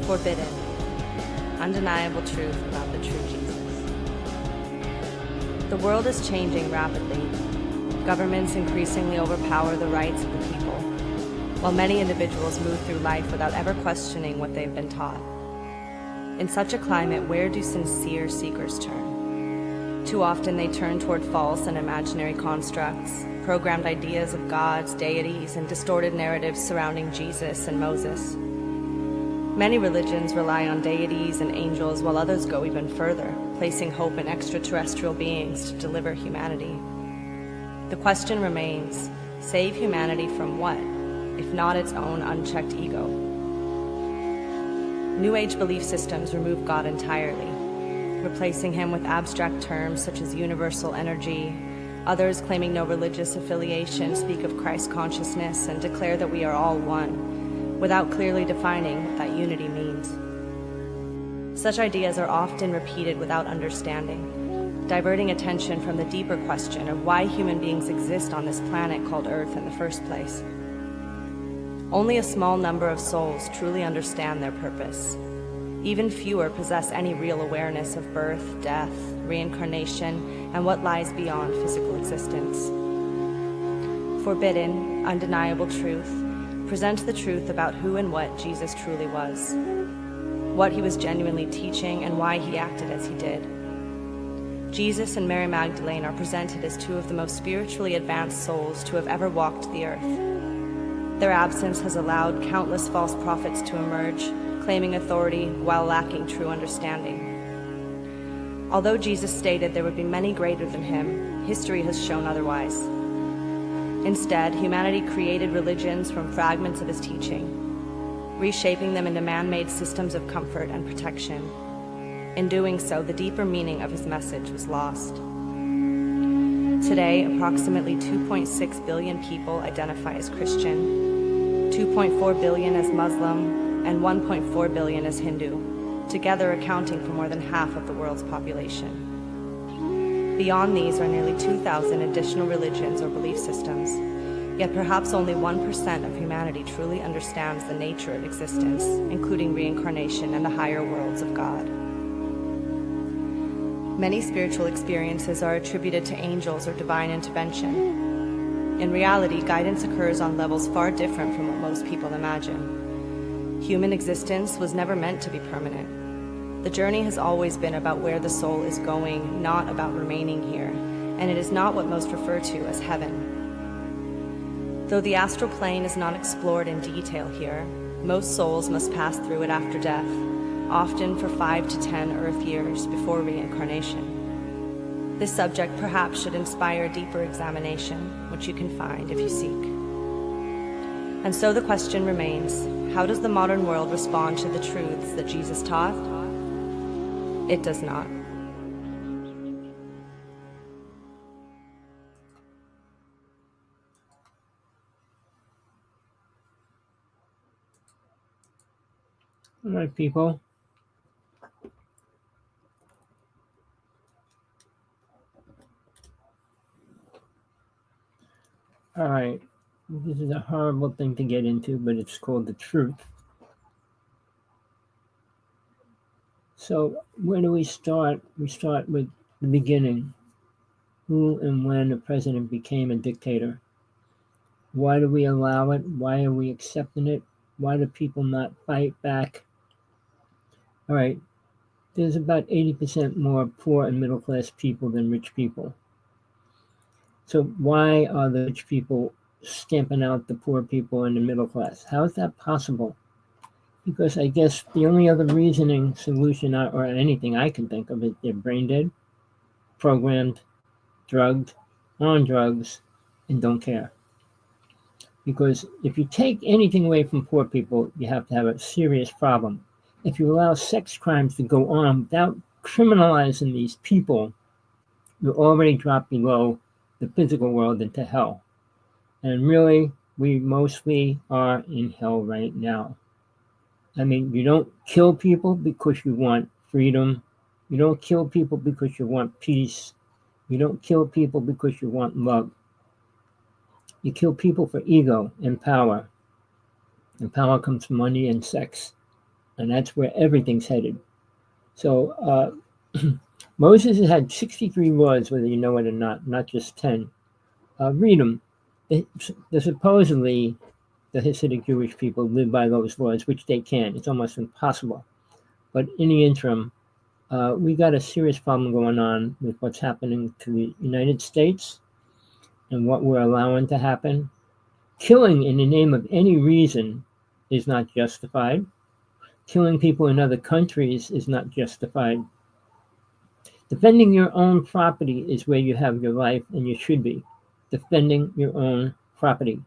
Forbidden, undeniable truth about the true Jesus. The world is changing rapidly. Governments increasingly overpower the rights of the people, while many individuals move through life without ever questioning what they've been taught. In such a climate, where do sincere seekers turn? Too often they turn toward false and imaginary constructs, programmed ideas of gods, deities, and distorted narratives surrounding Jesus and Moses. Many religions rely on deities and angels, while others go even further, placing hope in extraterrestrial beings to deliver humanity. The question remains, save humanity from what, if not its own unchecked ego? New Age belief systems remove God entirely, replacing him with abstract terms such as universal energy. Others, claiming no religious affiliation, speak of Christ consciousness and declare that we are all one, without clearly defining what that unity means. Such ideas are often repeated without understanding, diverting attention from the deeper question of why human beings exist on this planet called Earth in the first place. Only a small number of souls truly understand their purpose. Even fewer possess any real awareness of birth, death, reincarnation, and what lies beyond physical existence. Forbidden, undeniable truth presents the truth about who and what Jesus truly was, what he was genuinely teaching, and why he acted as he did. Jesus and Mary Magdalene are presented as two of the most spiritually advanced souls to have ever walked the earth. Their absence has allowed countless false prophets to emerge, claiming authority while lacking true understanding. Although Jesus stated there would be many greater than him, history has shown otherwise. Instead, humanity created religions from fragments of his teaching, reshaping them into man-made systems of comfort and protection. In doing so, the deeper meaning of his message was lost. Today, approximately 2.6 billion people identify as Christian, 2.4 billion as Muslim, and 1.4 billion as Hindu, together accounting for more than half of the world's population. Beyond these are nearly 2,000 additional religions or belief systems, yet perhaps only 1% of humanity truly understands the nature of existence, including reincarnation and the higher worlds of God. Many spiritual experiences are attributed to angels or divine intervention. In reality, guidance occurs on levels far different from what most people imagine. Human existence was never meant to be permanent. The journey has always been about where the soul is going, not about remaining here, and it is not what most refer to as heaven. Though the astral plane is not explored in detail here, most souls must pass through it after death, often for 5 to 10 Earth years before reincarnation. This subject perhaps should inspire deeper examination, which you can find if you seek. And so the question remains, how does the modern world respond to the truths that Jesus taught? It does not. All right, people. All right. This is a horrible thing to get into, but it's called the truth. So where do we start? We start with the beginning. Who and when a president became a dictator? Why do we allow it? Why are we accepting it? Why do people not fight back? All right. There's about 80% more poor and middle class people than rich people. So why are the rich people stamping out the poor people and the middle class? How is that possible? Because I guess the only other reasoning, solution, or anything I can think of is they're brain dead, programmed, drugged, on drugs, and don't care. Because if you take anything away from poor people, you have to have a serious problem. If you allow sex crimes to go on without criminalizing these people, you already drop below the physical world into hell. And really, we mostly are in hell right now. I mean, you don't kill people because you want freedom. You don't kill people because you want peace. You don't kill people because you want love. You kill people for ego and power. And power comes from money and sex. And that's where everything's headed. So Moses has had 63 laws, whether you know it or not just 10. Read them. Supposedly, the Hasidic Jewish people live by those laws, which they can. It's almost impossible. But in the interim, we got a serious problem going on with what's happening to the United States and what we're allowing to happen. Killing in the name of any reason is not justified. Killing people in other countries is not justified. Defending your own property is where you have your life, and you should be. Defending your own property.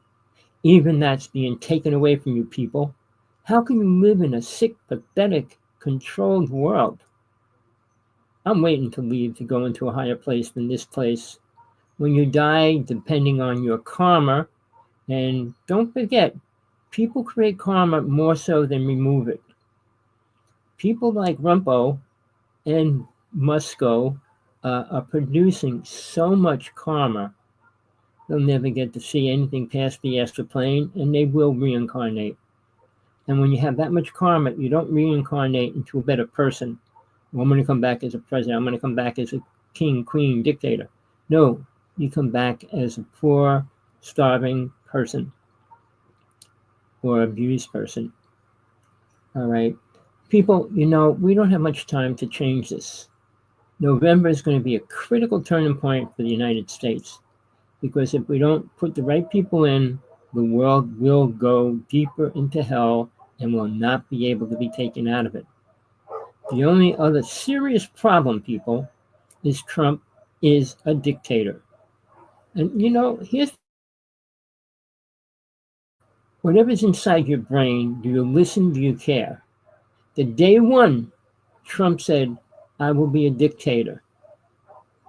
Even that's being taken away from you people. How can you live in a sick, pathetic, controlled world? I'm waiting to leave to go into a higher place than this place. When you die, depending on your karma, and don't forget, people create karma more so than remove it. People like Rumpo and Musco are producing so much karma, they'll never get to see anything past the astral plane, and they will reincarnate. And when you have that much karma, you don't reincarnate into a better person. Well, I'm going to come back as a president. I'm going to come back as a king, queen, dictator. No, you come back as a poor, starving person or abused person. All right. People, we don't have much time to change this. November is going to be a critical turning point for the United States, because if we don't put the right people in, the world will go deeper into hell and will not be able to be taken out of it. The only other serious problem, people, is Trump is a dictator. And here's whatever's inside your brain. Do you listen? Do you care? The day one, Trump said, I will be a dictator.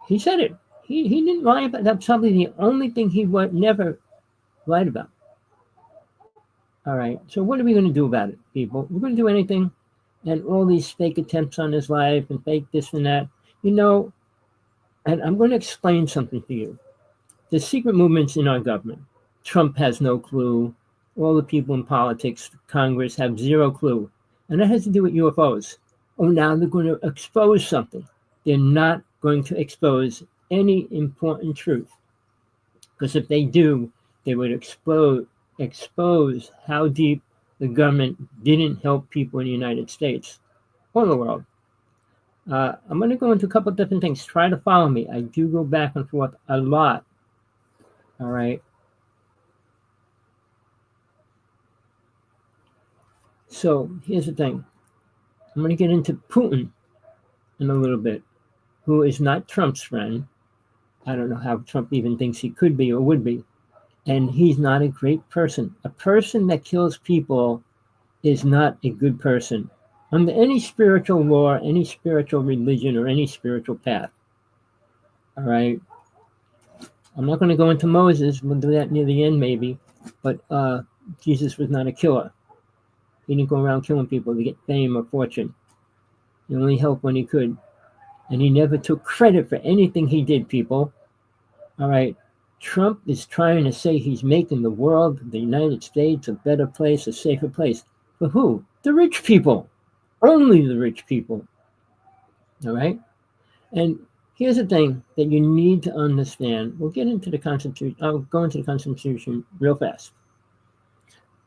He said it. He didn't lie about that. That's probably the only thing he never lied about. All right. So what are we going to do about it, people? We're going to do anything. And all these fake attempts on his life and fake this and that. And I'm going to explain something to you. The secret movements in our government. Trump has no clue. All the people in politics, Congress, have zero clue. And that has to do with UFOs. Oh, now they're going to expose something. They're not going to expose any important truth. Because if they do, they would expose how deep the government didn't help people in the United States or the world. I'm going to go into a couple of different things. Try to follow me. I do go back and forth a lot. All right. So here's the thing. I'm going to get into Putin in a little bit, who is not Trump's friend. I don't know how Trump even thinks he could be or would be. And he's not a great person. A person that kills people is not a good person under any spiritual law, any spiritual religion, or any spiritual path. All right. I'm not going to go into Moses. We'll do that near the end, maybe. But Jesus was not a killer. He didn't go around killing people to get fame or fortune. He only helped when he could. And he never took credit for anything he did, people. All right. Trump is trying to say he's making the world, the United States, a better place, a safer place. For who? The rich people. Only the rich people. All right? And here's the thing that you need to understand. We'll get into the Constitution. I'll go into the Constitution real fast.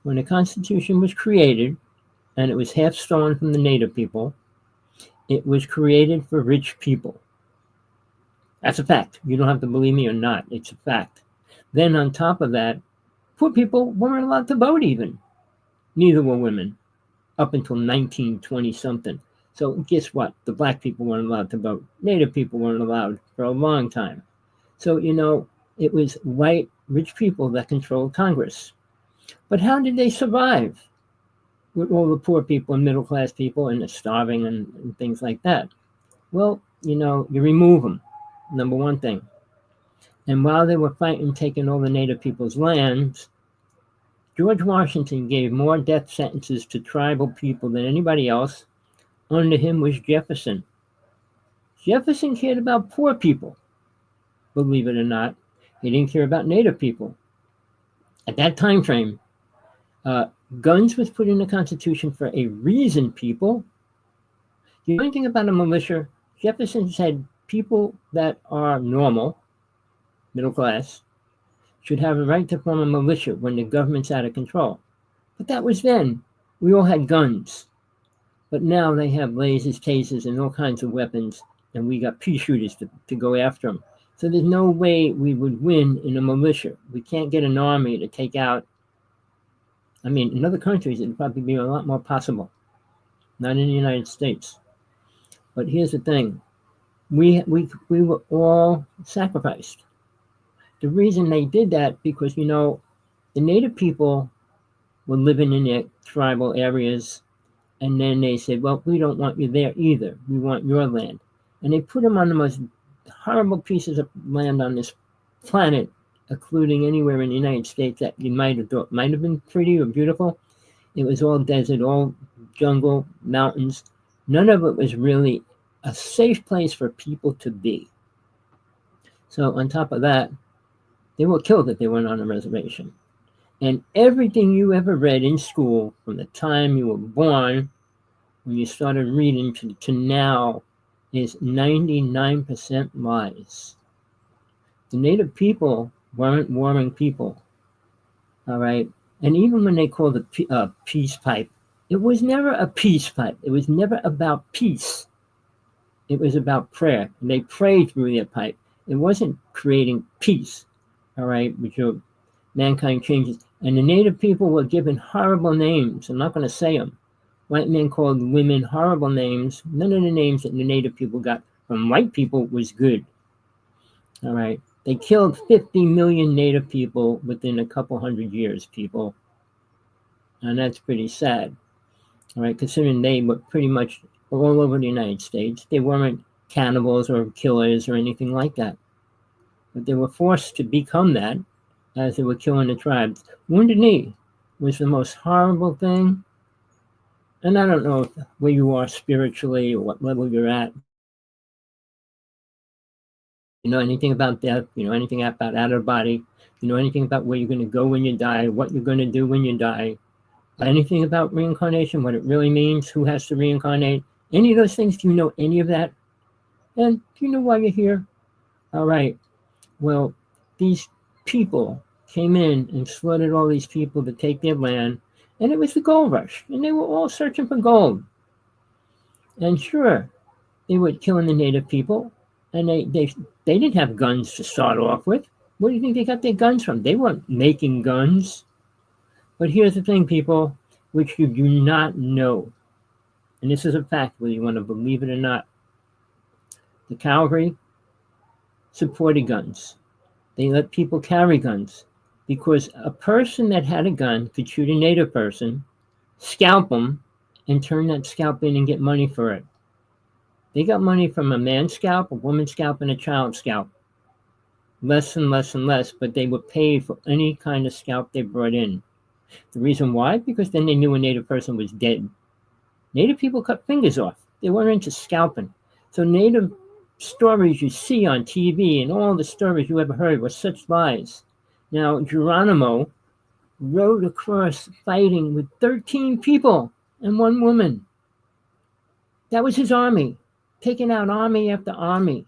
When the Constitution was created, and it was half stolen from the native people, it was created for rich people. That's a fact. You don't have to believe me or not. It's a fact. Then on top of that, poor people weren't allowed to vote even. Neither were women up until 1920 something. So guess what? The black people weren't allowed to vote. Native people weren't allowed for a long time. So, it was white, rich people that controlled Congress. But how did they survive with all the poor people and middle class people and the starving and things like that? Well, you remove them. Number one thing. And while they were fighting, taking all the native people's lands, George Washington gave more death sentences to tribal people than anybody else. Under him was Jefferson. Jefferson cared about poor people, believe it or not. He didn't care about native people. At that time frame, Guns was put in the Constitution for a reason, people. The only thing about a militia, Jefferson said people that are normal, middle class, should have a right to form a militia when the government's out of control. But that was then. We all had guns. But now they have lasers, tasers, and all kinds of weapons, and we got pea shooters to go after them. So there's no way we would win in a militia. We can't get an army to take out. I mean, in other countries, it'd probably be a lot more possible. Not in the United States. But here's the thing. We were all sacrificed. The reason they did that, because, you know, the native people were living in their tribal areas, and then they said, well, we don't want you there either. We want your land. And they put them on the most horrible pieces of land on this planet, including anywhere in the United States that you might have thought might have been pretty or beautiful. It was all desert, all jungle, mountains. None of it was really a safe place for people to be. So on top of that, they were killed if they went on a reservation. And everything you ever read in school from the time you were born, when you started reading, to now, is 99% lies. The native people weren't warring people, all right? And even when they called it a peace pipe, it was never a peace pipe. It was never about peace. It was about prayer. And they prayed through their pipe. It wasn't creating peace, all right, which mankind changes. And the native people were given horrible names. I'm not going to say them. White men called women horrible names. None of the names that the native people got from white people was good. All right. They killed 50 million native people within a couple hundred years, people. And that's pretty sad. All right. Considering they were pretty much all over the United States. They weren't cannibals or killers or anything like that. But they were forced to become that as they were killing the tribes. Wounded Knee was the most horrible thing. And I don't know where you are spiritually or what level you're at. You know anything about death? You know anything about out of body? You know anything about where you're going to go when you die? What you're going to do when you die? Anything about reincarnation? What it really means? Who has to reincarnate? Any of those things? Do you know any of that? And do you know why you're here? All right. Well, these people came in and slaughtered all these people to take their land. And it was the gold rush. And they were all searching for gold. And sure, they were killing the native people. And they didn't have guns to start off with. Where do you think they got their guns from? They weren't making guns. But here's the thing, people, which you do not know. And this is a fact, whether you want to believe it or not. The cavalry supported guns. They let people carry guns because a person that had a gun could shoot a native person, scalp them, and turn that scalp in and get money for it. They got money from a man's scalp, a woman's scalp, and a child's scalp. Less and less and less, but they were paid for any kind of scalp they brought in. The reason why? Because then they knew a native person was dead. Native people cut fingers off. They weren't into scalping. So native stories you see on TV and all the stories you ever heard were such lies. Now, Geronimo rode across fighting with 13 people and one woman. That was his army, taking out army after army.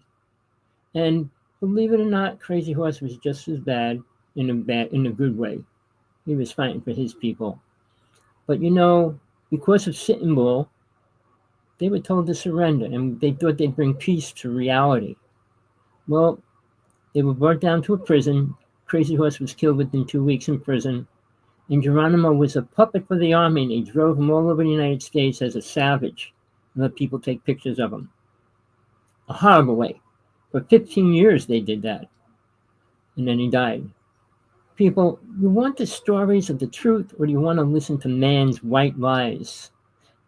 And believe it or not, Crazy Horse was just as bad in a good way. He was fighting for his people. But you know, because of Sitting Bull, they were told to surrender, and they thought they'd bring peace to reality. Well, they were brought down to a prison. Crazy Horse was killed within 2 weeks in prison. And Geronimo was a puppet for the army, and they drove him all over the United States as a savage and let people take pictures of him. A horrible way. For 15 years they did that. And then he died. People, you want the stories of the truth, or do you want to listen to man's white lies?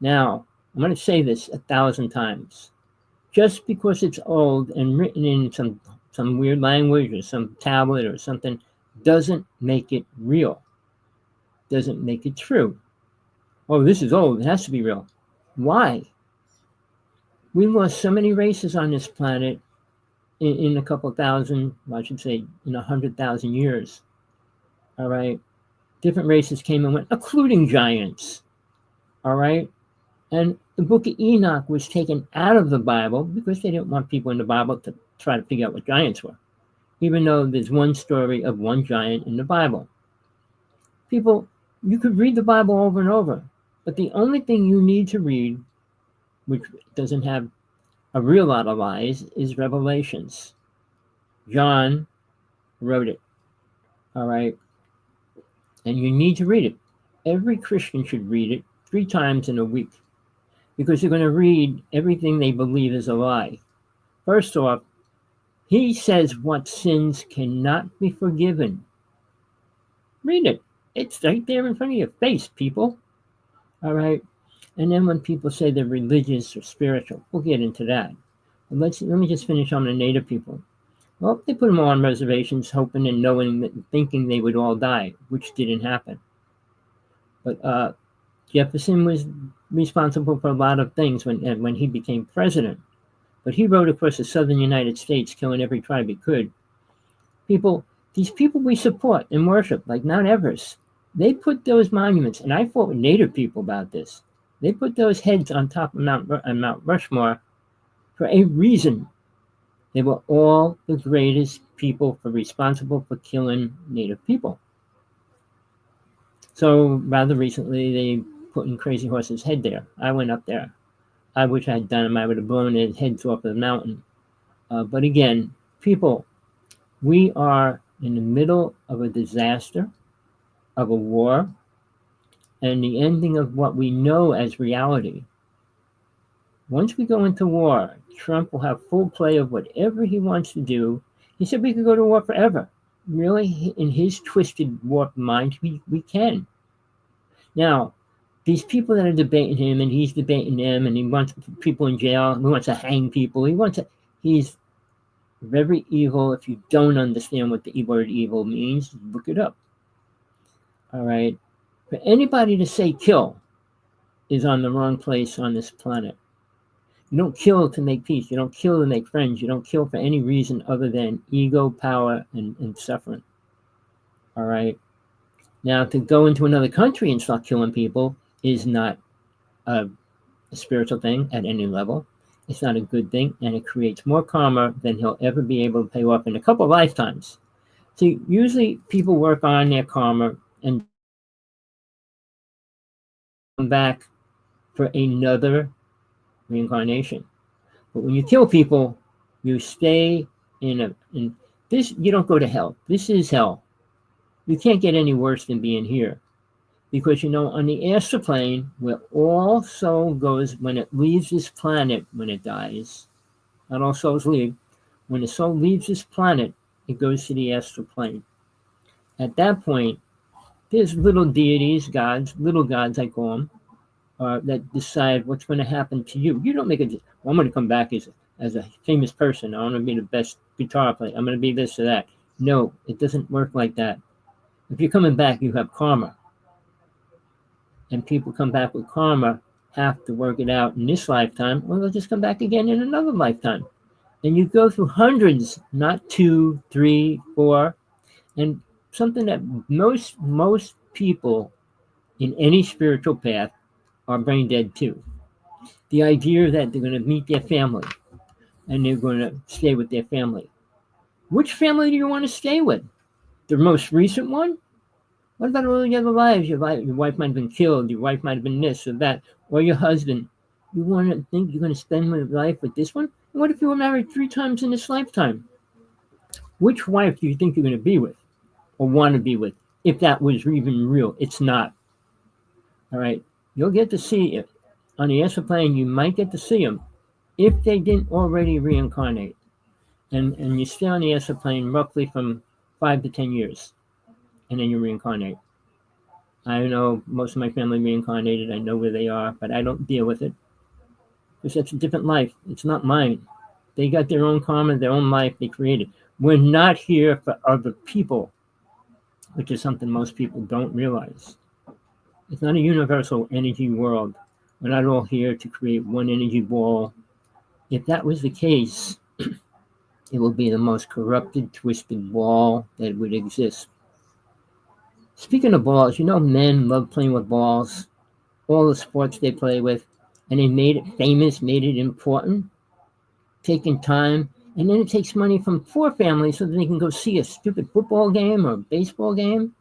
Now, I'm going to say this 1,000 times. Just because it's old and written in some weird language or some tablet or something doesn't make it real. Doesn't make it true. Oh, this is old. It has to be real. Why? We lost so many races on this planet in a couple thousand, I should say in 100,000 years. All right. Different races came and went, including giants. All right? And the book of Enoch was taken out of the Bible because they didn't want people in the Bible to try to figure out what giants were, even though there's one story of one giant in the Bible. People, you could read the Bible over and over, but the only thing you need to read, which doesn't have a real lot of lies, is Revelations. John wrote it, all right? And you need to read it. Every Christian should read it 3 times in a week because they're going to read everything they believe is a lie. First off, he says what sins cannot be forgiven. Read it. It's right there in front of your face, people. All right? And then when people say they're religious or spiritual, we'll get into that. But let me just finish on the native people. Well, they put them all on reservations, hoping and knowing, thinking they would all die, which didn't happen. But Jefferson was responsible for a lot of things when he became president. But he rode across the southern United States, killing every tribe he could. These people we support and worship, like Mount Everest, they put those monuments, and I fought with Native people about this. They put those heads on top of Mount Rushmore for a reason. They were all the greatest people responsible for killing Native people. So rather recently, they put in Crazy Horse's head there. I went up there. I wish I had done them. I would have blown their heads off of the mountain. But again, people, we are in the middle of a disaster, of a war, and the ending of what we know as reality. Once we go into war, Trump will have full play of whatever he wants to do. He said we could go to war forever. Really, in his twisted, warped mind, we can. Now, these people that are debating him, and he's debating them, and he wants people in jail, he wants to hang people, he's very evil. If you don't understand what the word evil means, look it up. All right? For anybody to say kill is on the wrong place on this planet. You don't kill to make peace. You don't kill to make friends. You don't kill for any reason other than ego, power, and suffering. All right? Now, to go into another country and start killing people is not a spiritual thing at any level. It's not a good thing, and it creates more karma than he'll ever be able to pay off in a couple of lifetimes. See, usually people work on their karma and come back for another reincarnation. But when you kill people, you stay in this. You don't go to hell. This is hell. You can't get any worse than being here. Because, on the astral plane, where all soul goes, when it leaves this planet, when it dies, not all souls leave, when the soul leaves this planet, it goes to the astral plane. At that point, there's little deities, gods, little gods, I call them, that decide what's going to happen to you. You don't make I'm going to come back as a famous person. I want to be the best guitar player. I'm going to be this or that. No, it doesn't work like that. If you're coming back, you have karma. And people come back with karma, have to work it out in this lifetime, or they'll just come back again in another lifetime. And you go through hundreds, not 2, 3, 4, and something that most people in any spiritual path are brain dead too. The idea that they're going to meet their family and they're going to stay with their family. Which family do you want to stay with? The most recent one? What about all the other lives? Your wife might have been killed. Your wife might have been this or that. Or your husband. You want to think you're going to spend your life with this one? What if you were married 3 times in this lifetime? Which wife do you think you're going to be with or want to be with if that was even real? It's not. All right. You'll get to see it. On the astral plane, you might get to see them if they didn't already reincarnate. And you stay on the astral plane roughly from 5 to 10 years. And then you reincarnate. I know most of my family reincarnated. I know where they are, but I don't deal with it. Because that's a different life. It's not mine. They got their own karma, their own life they created. We're not here for other people, which is something most people don't realize. It's not a universal energy world. We're not all here to create one energy ball. If that was the case, it would be the most corrupted, twisted ball that would exist. Speaking of balls, men love playing with balls, all the sports they play with, and they made it famous, made it important, taking time, and then it takes money from poor families so that they can go see a stupid football game or a baseball game.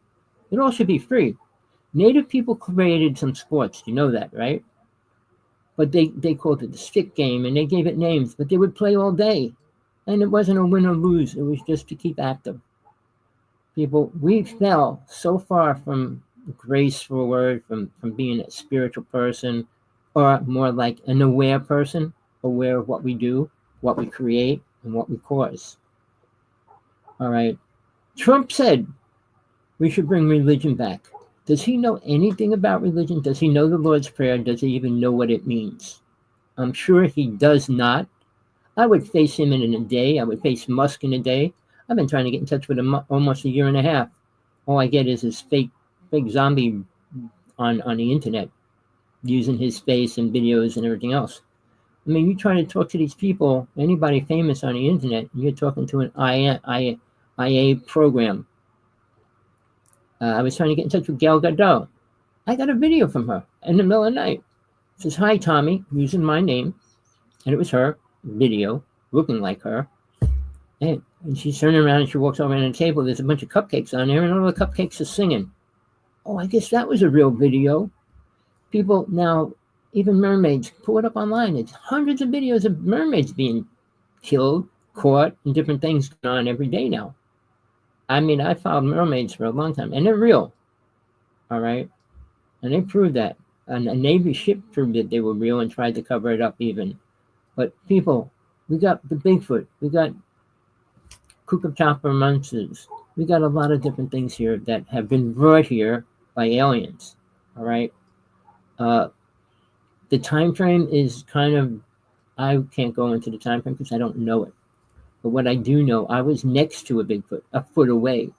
It all should be free. Native people created some sports, you know that, right? But they called it the stick game and they gave it names, but they would play all day. And it wasn't a win or lose, it was just to keep active. People, we fell so far from grace forward, from being a spiritual person, or more like an aware person, aware of what we do, what we create, and what we cause. All right. Trump said we should bring religion back. Does he know anything about religion? Does he know the Lord's Prayer? Does he even know what it means? I'm sure he does not. I would face him in a day. I would face Musk in a day. I've been trying to get in touch with him almost a year and a half. All I get is his fake zombie on the internet using his face and videos and everything else. I mean, you try to talk to these people, anybody famous on the internet, you're talking to an IA program. I was trying to get in touch with Gal Gadot. I got a video from her in the middle of the night. It says, "Hi, Tommy," using my name. And it was her video, looking like her. And she's turning around and she walks over to the table. There's a bunch of cupcakes on there, and all the cupcakes are singing. Oh, I guess that was a real video. People now, even mermaids, pull it up online. It's hundreds of videos of mermaids being killed, caught, and different things going on every day now. I mean, I followed mermaids for a long time, and they're real. All right. And they proved that. And a Navy ship proved that they were real and tried to cover it up even. But people, we got the Bigfoot. We got Chupacabra monsters. We got a lot of different things here that have been brought here by aliens. All right. The time frame is kind of, I can't go into the time frame because I don't know it. But what I do know, I was next to a Bigfoot, a foot away.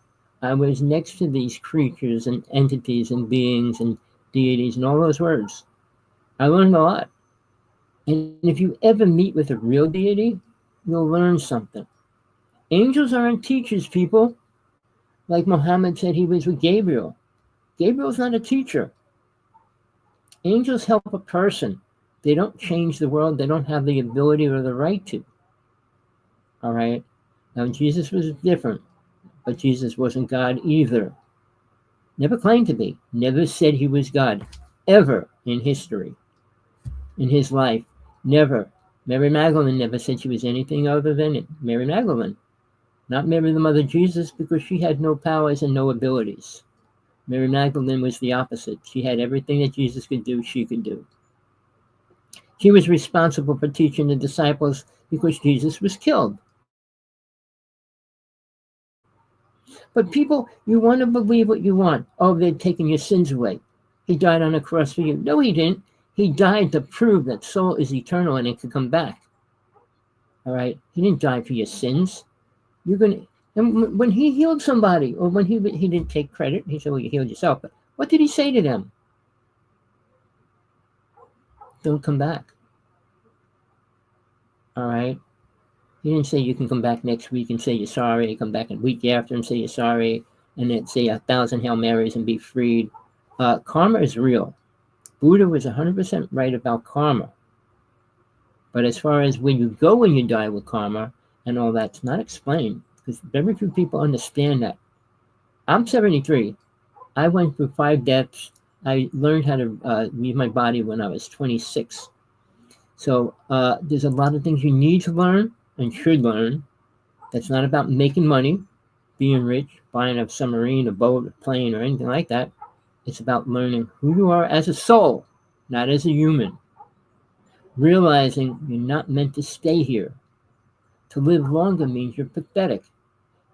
I was next to these creatures and entities and beings and deities and all those words. I learned a lot. And if you ever meet with a real deity, you'll learn something. Angels aren't teachers, people. Like Muhammad said he was with Gabriel. Gabriel's not a teacher. Angels help a person. They don't change the world. They don't have the ability or the right to. All right? Now, Jesus was different, but Jesus wasn't God either. Never claimed to be. Never said he was God. Ever in history. In his life. Never. Mary Magdalene never said she was anything other than it. Mary Magdalene. Not Mary the mother of Jesus, because she had no powers and no abilities. Mary Magdalene was the opposite. She had everything that Jesus could do, she could do. She was responsible for teaching the disciples because Jesus was killed. But people, you want to believe what you want. Oh, they're taking your sins away. He died on a cross for you. No, he didn't. He died to prove that soul is eternal and it can come back. All right? He didn't die for your sins. You're going to... And when he healed somebody, or when he didn't take credit, he said, well, you healed yourself. But what did he say to them? Don't come back. All right? He didn't say you can come back next week and say you're sorry, come back a week after and say you're sorry, and then say 1,000 Hail Marys and be freed. Karma is real. Buddha was 100% right about karma. But as far as where you go when you die with karma and all that's not explained, because very few people understand that. I'm 73. I went through 5 deaths. I learned how to leave my body when I was 26. So there's a lot of things you need to learn and should learn. That's not about making money, being rich, buying a submarine, a boat, a plane, or anything like that. It's about learning who you are as a soul, not as a human. Realizing you're not meant to stay here. To live longer means you're pathetic,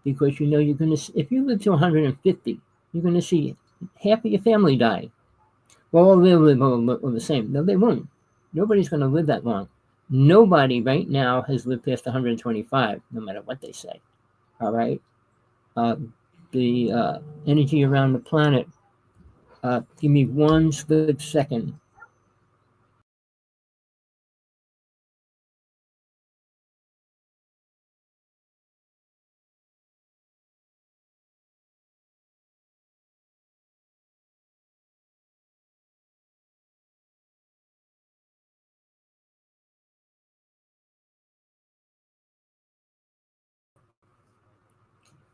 because you know you're going to, if you live to 150, you're going to see half of your family die. Well, they'll live all the same. No, they won't. Nobody's going to live that long. Nobody right now has lived past 125, no matter what they say. All right? The energy around the planet. Give me one split second.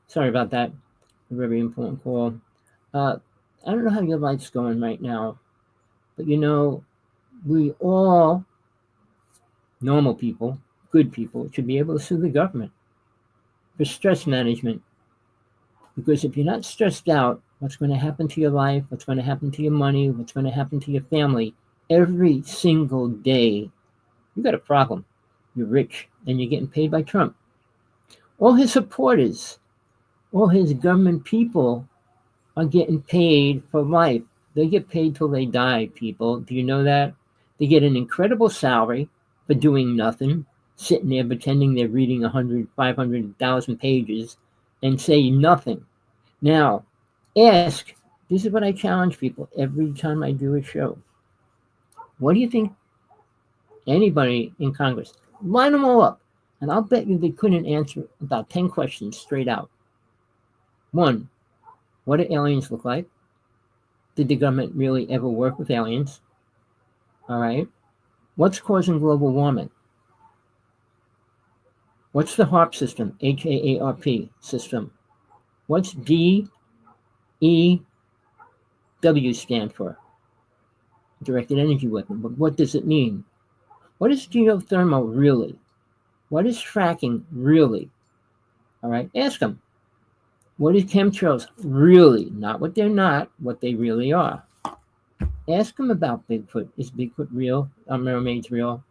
Sorry about that. A very important call. I don't know how your life's going right now, but we all, normal people, good people, should be able to sue the government for stress management. Because if you're not stressed out, what's going to happen to your life, what's going to happen to your money, what's going to happen to your family, every single day, you got a problem. You're rich and you're getting paid by Trump. All his supporters, all his government people are getting paid for life. They get paid till they die, people. Do you know that? They get an incredible salary for doing nothing, sitting there pretending they're reading 100, 500,000 pages and say nothing. Now, ask, this is what I challenge people every time I do a show. What do you think anybody in Congress? Line them all up, and I'll bet you they couldn't answer about 10 questions straight out. 1, what do aliens look like? Did the government really ever work with aliens? All right. What's causing global warming? What's the HAARP system, HAARP system? What's DEW stand for? Directed energy weapon. But what does it mean? What is geothermal really? What is fracking really? All right. Ask them. What is chemtrails really? Not what they're not, what they really are. Ask them about Bigfoot. Is Bigfoot real? Are mermaids real?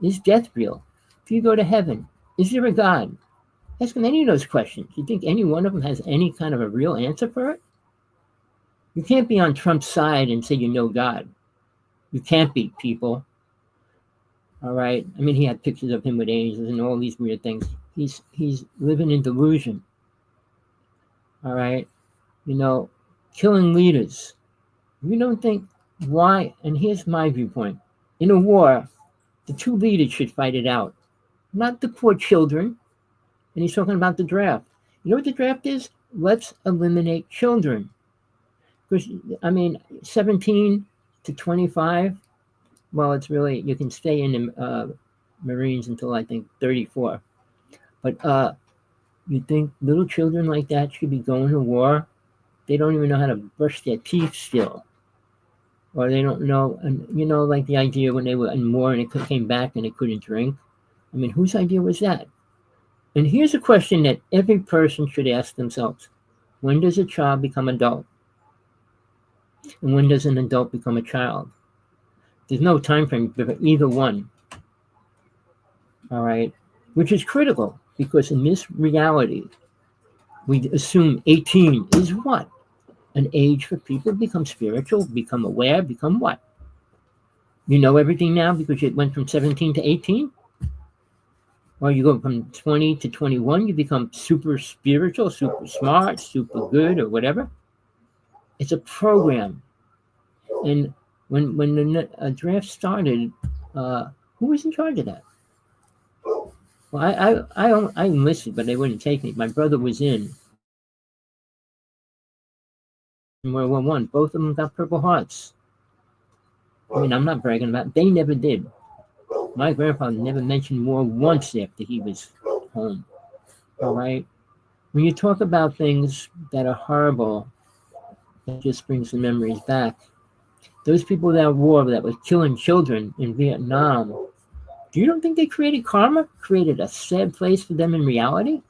Is death real? If you go to heaven, is there a God? Ask them any of those questions. You think any one of them has any kind of a real answer for it? You can't be on Trump's side and say you know God. You can't be, people. All right? I mean, he had pictures of him with angels and all these weird things. He's living in delusion. All right? Killing leaders. You don't think why, and here's my viewpoint. In a war, the two leaders should fight it out, not the poor children. And he's talking about the draft. You know what the draft is? Let's eliminate children. Because, 17 to 25, well, it's really, you can stay in the Marines until, I think, 34. But you think little children like that should be going to war? They don't even know how to brush their teeth still. Or they don't know, and like the idea when they were in war and it came back and they couldn't drink. I mean, whose idea was that? And here's a question that every person should ask themselves. When does a child become adult? And when does an adult become a child? There's no time frame for either one. All right? Which is critical, because in this reality, we assume 18 is what? An age for people to become spiritual, become aware, become what? You know everything now because it went from 17 to 18? Or you go from 20 to 21, you become super spiritual, super smart, super good, or whatever. It's a program. And when the draft started, who was in charge of that? Well, I enlisted, but they wouldn't take me. My brother was in World War I. Both of them got Purple Hearts. I mean, I'm not bragging about it. They never did. My grandfather never mentioned war once after he was home. All right? When you talk about things that are horrible, it just brings the memories back. Those people that war that were killing children in Vietnam, do you don't think they created karma? Created a sad place for them in reality?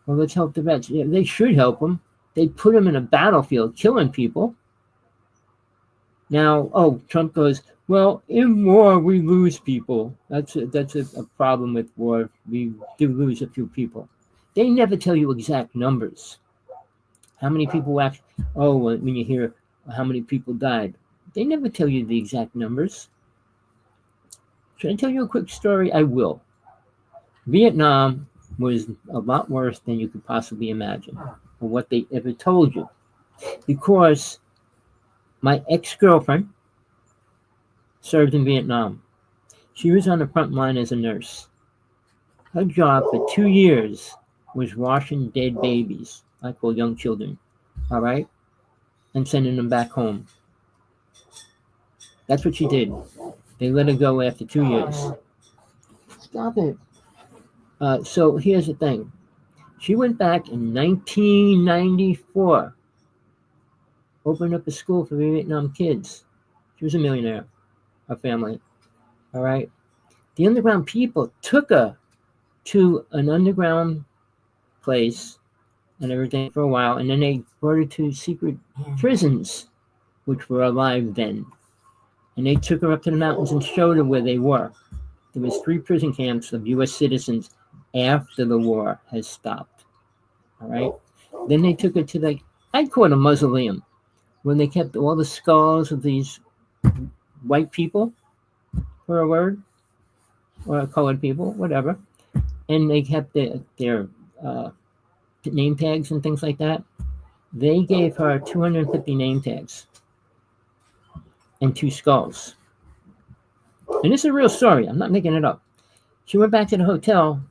Well, let's help the vets. Yeah, they should help them. They put them in a battlefield killing people. Now, Trump goes, well, in war, we lose people. That's a problem with war. We do lose a few people. They never tell you exact numbers. How many people actually, when you hear how many people died, they never tell you the exact numbers. Should I tell you a quick story? I will. Vietnam was a lot worse than you could possibly imagine, or what they ever told you. Because my ex-girlfriend served in Vietnam. She was on the front line as a nurse. Her job for 2 years was washing dead babies, I call young children, all right, and sending them back home. That's what she did. They let her go after 2 years. Stop it. So here's the thing. She went back in 1994, opened up a school for Vietnam kids. She was a millionaire, her family. All right. The underground people took her to an underground place and everything for a while, and then they brought her to secret prisons, which were alive then. And they took her up to the mountains and showed her where they were. There was 3 prison camps of U.S. citizens after the war has stopped. All right. Then they took her to I'd call it a mausoleum, where they kept all the skulls of these white people, for a word, or colored people, whatever. And they kept their name tags and things like that. They gave her 250 name tags and 2 skulls. And this is a real story. I'm not making it up. She went back to the hotel.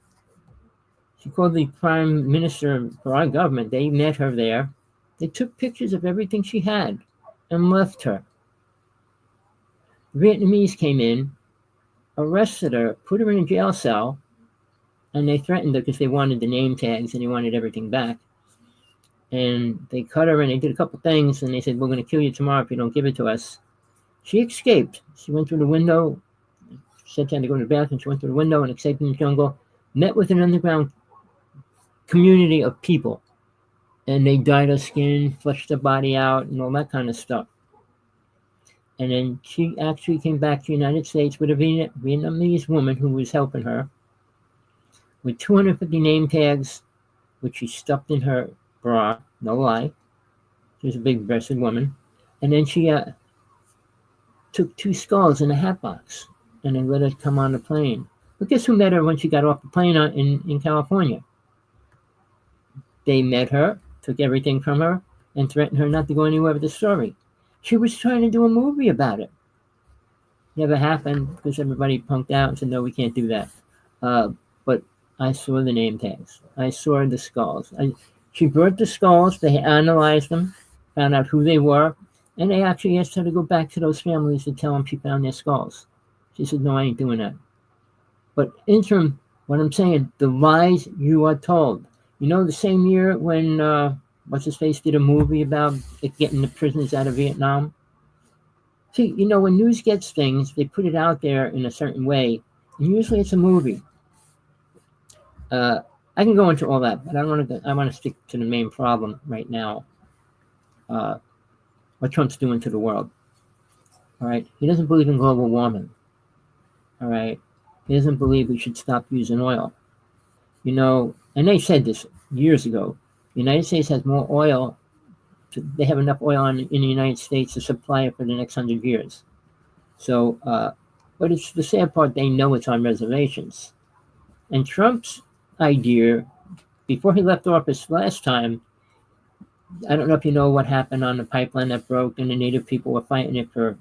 She called the prime minister for our government. They met her there. They took pictures of everything she had and left her. The Vietnamese came in, arrested her, put her in a jail cell, and they threatened her because they wanted the name tags and they wanted everything back. And they cut her and they did a couple things, and they said, we're going to kill you tomorrow if you don't give it to us. She escaped. She went through the window, said she had to go to the bathroom. She went through the window and escaped in the jungle, met with an underground community of people. And they dyed her skin, fleshed her body out, and all that kind of stuff. And then she actually came back to the United States with a Vietnamese woman who was helping her with 250 name tags, which she stuffed in her bra, no lie. She was a big-breasted woman. And then she took 2 skulls in a hat box, and they let her come on the plane. But guess who met her when she got off the plane in California? They met her, took everything from her, and threatened her not to go anywhere with the story. She was trying to do a movie about it. Never happened because everybody punked out and said, no, we can't do that. But I saw the name tags. I saw the skulls. She brought the skulls. They analyzed them, found out who they were, and they actually asked her to go back to those families to tell them she found their skulls. She said, no, I ain't doing that. But interim, what I'm saying, the lies you are told. You know, the same year when What's-His-Face did a movie about getting the prisoners out of Vietnam? See, you know, when news gets things, they put it out there in a certain way, and usually it's a movie. I can go into all that, but I want to stick to the main problem right now. What Trump's doing to the world. All right? He doesn't believe in global warming. All right? He doesn't believe we should stop using oil. You know, and they said this years ago. The United States has more oil. They have enough oil in the United States to supply it for the next 100 years. So, but it's the sad part, they know it's on reservations. And Trump's idea, before he left office last time, I don't know if you know what happened on the pipeline that broke, and the Native people were fighting it for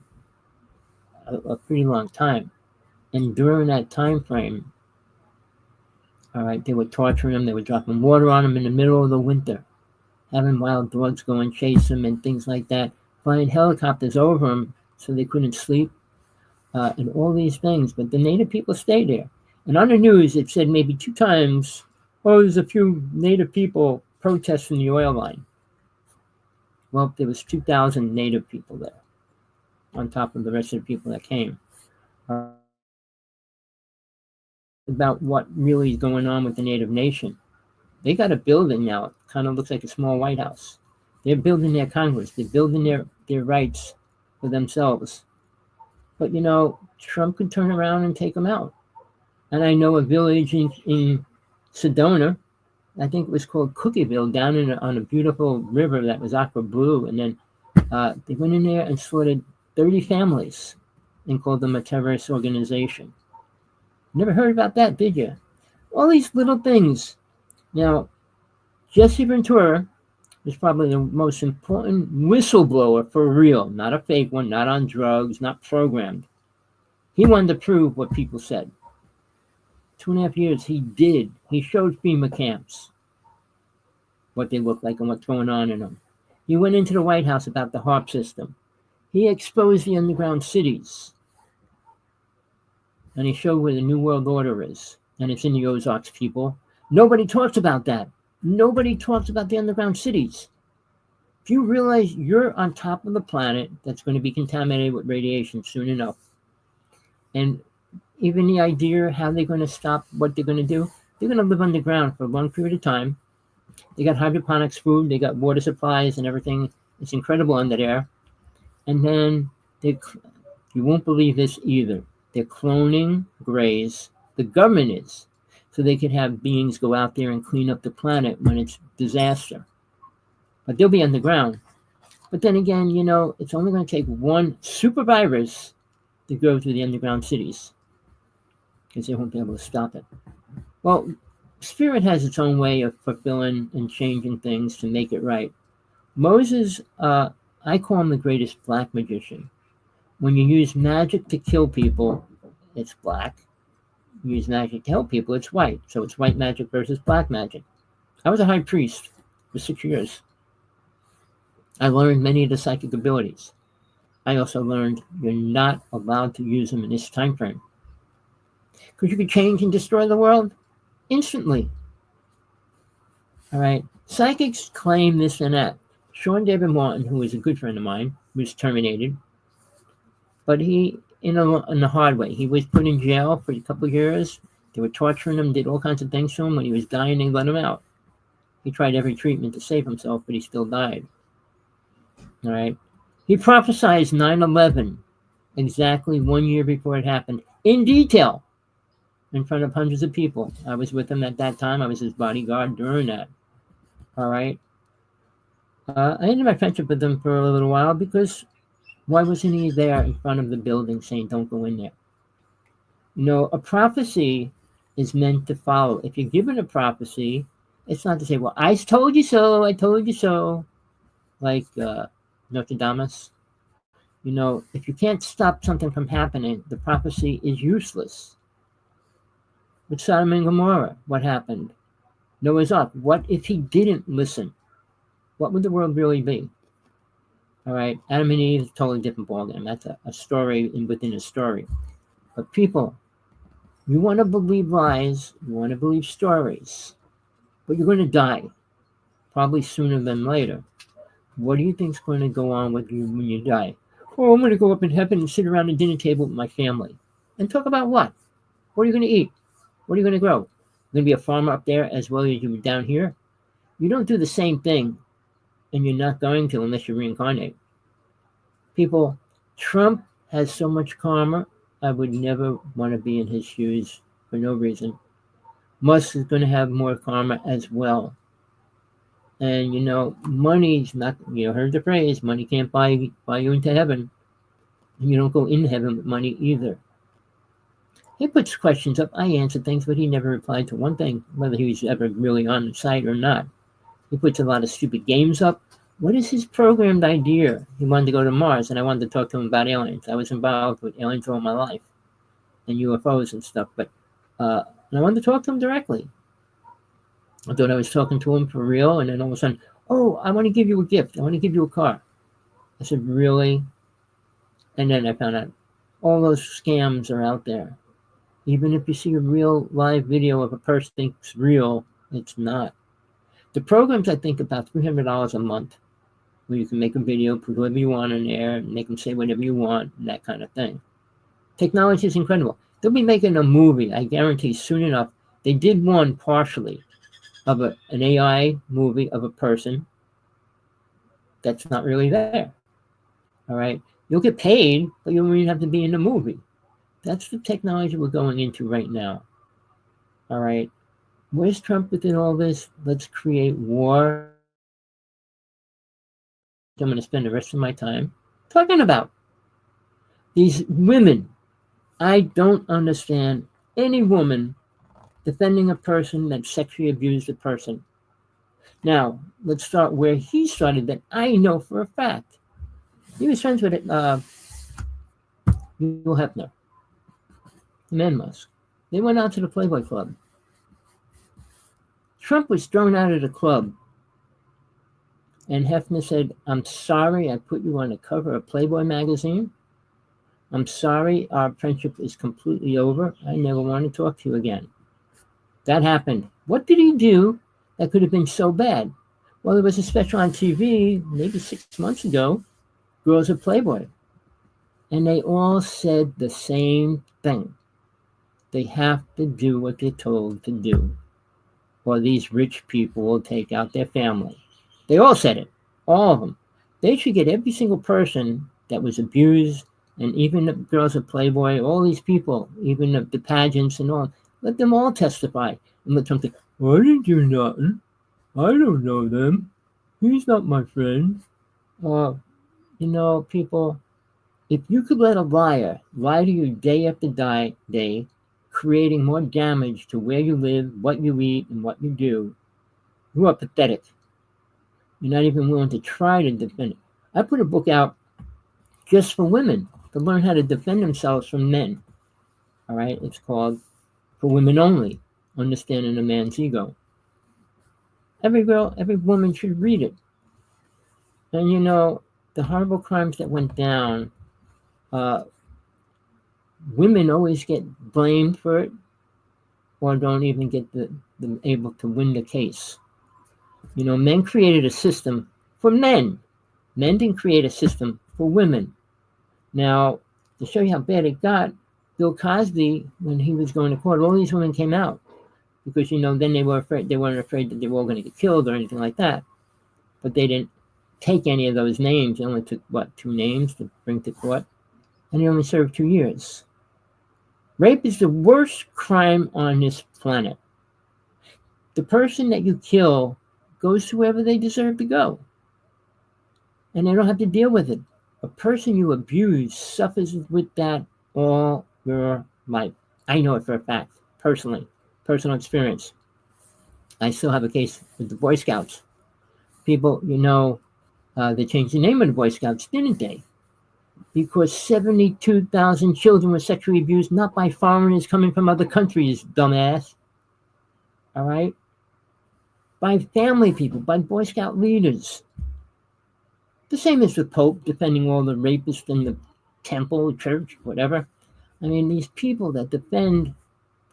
a pretty long time. And during that time frame, all right, they were torturing them. They were dropping water on them in the middle of the winter, having wild dogs go and chase them and things like that, flying helicopters over them so they couldn't sleep, and all these things. But the Native people stayed there. And on the news, it said maybe 2 times, oh, there's a few Native people protesting the oil line. Well, there was 2,000 Native people there, on top of the rest of the people that came. About what really is going on with the Native Nation. They got a building now. It kind of looks like a small White House. They're building their Congress. They're building their rights for themselves. But, you know, Trump could turn around and take them out. And I know a village in Sedona, I think it was called Cookieville, down on a beautiful river that was aqua blue. And then they went in there and slaughtered 30 families and called them a terrorist organization. Never heard about that, did you? All these little things. Now, Jesse Ventura is probably the most important whistleblower for real, not a fake one, not on drugs, not programmed. He wanted to prove what people said. 2.5 years, he did. He showed FEMA camps what they look like and what's going on in them. He went into the White House about the HARP system. He exposed the underground cities. And he showed where the New World Order is. And it's in the Ozarks, people. Nobody talks about that. Nobody talks about the underground cities. If you realize you're on top of the planet that's going to be contaminated with radiation soon enough, and even the idea how they're going to stop what they're going to do, they're going to live underground for a long period of time. They got hydroponics food, they got water supplies and everything. It's incredible under there. And then you won't believe this either. They're cloning grays. The government is, so they could have beings go out there and clean up the planet when it's disaster. But they'll be underground. But then again, it's only going to take one super virus to go to the underground cities, because they won't be able to stop it. Well, Spirit has its own way of fulfilling and changing things to make it right. Moses, I call him the greatest black magician. When you use magic to kill people, it's black. You use magic to help people, it's white. So it's white magic versus black magic. I was a high priest for 6 years. I learned many of the psychic abilities. I also learned you're not allowed to use them in this time frame, because you could change and destroy the world instantly. All right. Psychics claim this and that. Sean David Martin, who is a good friend of mine, was terminated, but he, in the hard way, he was put in jail for a couple of years. They were torturing him, did all kinds of things to him. When he was dying, they let him out. He tried every treatment to save himself, but he still died. All right. He prophesied 9/11 exactly 1 year before it happened, in detail, in front of hundreds of people. I was with him at that time. I was his bodyguard during that. All right. I ended my friendship with him for a little while, because why wasn't he there in front of the building saying, don't go in there? A prophecy is meant to follow. If you're given a prophecy, it's not to say, well, I told you so, I told you so, like Notre Dame. If you can't stop something from happening, the prophecy is useless. With Sodom and Gomorrah, what happened? Noah's Ark. What if he didn't listen? What would the world really be? All right, Adam and Eve is a totally different ballgame. That's a story within a story. But people, you want to believe lies, you want to believe stories, but you're going to die, probably sooner than later. What do you think is going to go on with you when you die? Oh, I'm going to go up in heaven and sit around the dinner table with my family. And talk about what? What are you going to eat? What are you going to grow? You're going to be a farmer up there as well as you down here? You don't do the same thing, and you're not going to unless you reincarnate. People, Trump has so much karma, I would never want to be in his shoes for no reason. Musk is going to have more karma as well. And, money's not, heard the phrase, money can't buy you into heaven. And you don't go in heaven with money either. He puts questions up. I answer things, but he never replied to one thing, whether he was ever really on the site or not. He puts a lot of stupid games up. What is his programmed idea? He wanted to go to Mars, and I wanted to talk to him about aliens. I was involved with aliens all my life, and UFOs and stuff, but and I wanted to talk to him directly. I thought I was talking to him for real, and then all of a sudden, oh, I want to give you a gift. I want to give you a car. I said, really? And then I found out all those scams are out there. Even if you see a real live video of a person thinks real, it's not. The programs, I think, about $300 a month, where you can make a video, put whoever you want in there, and make them say whatever you want, and that kind of thing. Technology is incredible. They'll be making a movie, I guarantee, soon enough. They did one partially of an AI movie of a person that's not really there. All right? You'll get paid, but you won't even have to be in the movie. That's the technology we're going into right now. All right? Where's Trump within all this? Let's create war. I'm going to spend the rest of my time talking about these women. I don't understand any woman defending a person that sexually abused a person. Now, let's start where he started, that I know for a fact. He was friends with Neil Hefner, the man Musk. They went out to the Playboy Club. Trump was thrown out of the club. And Hefner said, I'm sorry I put you on the cover of Playboy magazine. I'm sorry our friendship is completely over. I never want to talk to you again. That happened. What did he do that could have been so bad? Well, there was a special on TV maybe 6 months ago, Girls of Playboy, and they all said the same thing. They have to do what they're told to do, or these rich people will take out their family. They all said it, all of them. They should get every single person that was abused, and even the Girls of Playboy, all these people, even the pageants and all, let them all testify and let them think, I didn't do nothing. I don't know them. He's not my friend. People, if you could let a liar lie to you day after day, creating more damage to where you live, what you eat, and what you do, you are pathetic. You're not even willing to try to defend it. I put a book out just for women to learn how to defend themselves from men. All right? It's called For Women Only, Understanding a Man's Ego. Every girl, every woman should read it. And the horrible crimes that went down, women always get blamed for it, or don't even get them able to win the case. Men created a system for men. Men didn't create a system for women. Now, to show you how bad it got, Bill Cosby, when he was going to court, all these women came out because, then they were afraid. They weren't afraid that they were all going to get killed or anything like that. But they didn't take any of those names. They only took, 2 names to bring to court. And he only served 2 years. Rape is the worst crime on this planet. The person that you kill goes to wherever they deserve to go. And they don't have to deal with it. A person you abuse suffers with that all your life. I know it for a fact, personally, personal experience. I still have a case with the Boy Scouts. People, they changed the name of the Boy Scouts, didn't they? Because 72,000 children were sexually abused, not by foreigners coming from other countries, dumbass. All right? By family people, by Boy Scout leaders. The same as the Pope defending all the rapists in the temple, church, whatever. I mean, these people that defend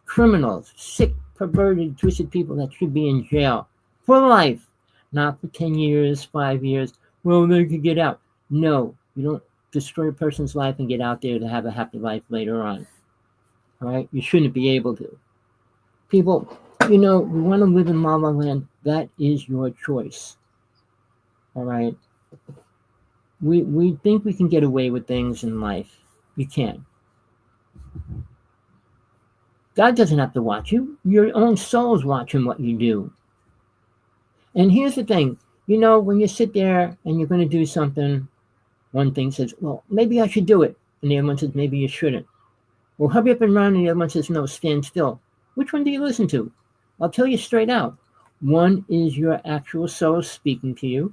criminals, sick, perverted, twisted people that should be in jail for life, not for 10 years, 5 years. Well, they could get out. No, you don't destroy a person's life and get out there to have a happy life later on. All right? You shouldn't be able to. People, you want to live in La La Land, that is your choice. All right? We think we can get away with things in life. You can't. God doesn't have to watch you. Your own soul's watching what you do. And here's the thing. When you sit there and you're going to do something, one thing says, well, maybe I should do it. And the other one says, maybe you shouldn't. Well, hurry up and run. And the other one says, no, stand still. Which one do you listen to? I'll tell you straight out. One is your actual soul speaking to you,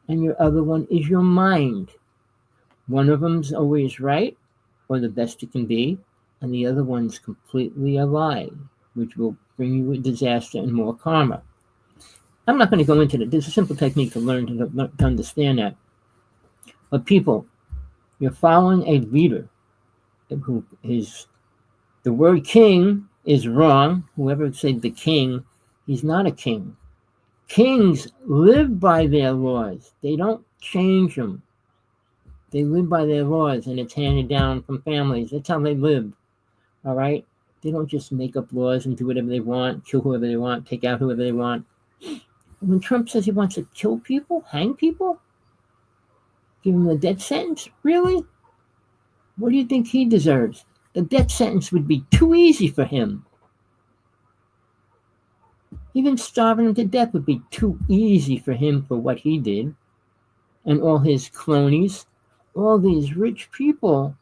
and your other one is your mind. One of them's always right, or the best it can be, and the other one's completely a lie, which will bring you a disaster and more karma. I'm not going to go into it. There's a simple technique to learn to understand that. But people, you're following a leader who is, the word king is wrong. Whoever said the king, he's not a king. Kings live by their laws. They don't change them. They live by their laws, and it's handed down from families. That's how they live. All right? They don't just make up laws and do whatever they want, kill whoever they want, take out whoever they want. When Trump says he wants to kill people, hang people, give him a death sentence, really? What do you think he deserves? The death sentence would be too easy for him. Even starving him to death would be too easy for him for what he did. And all his cronies, all these rich people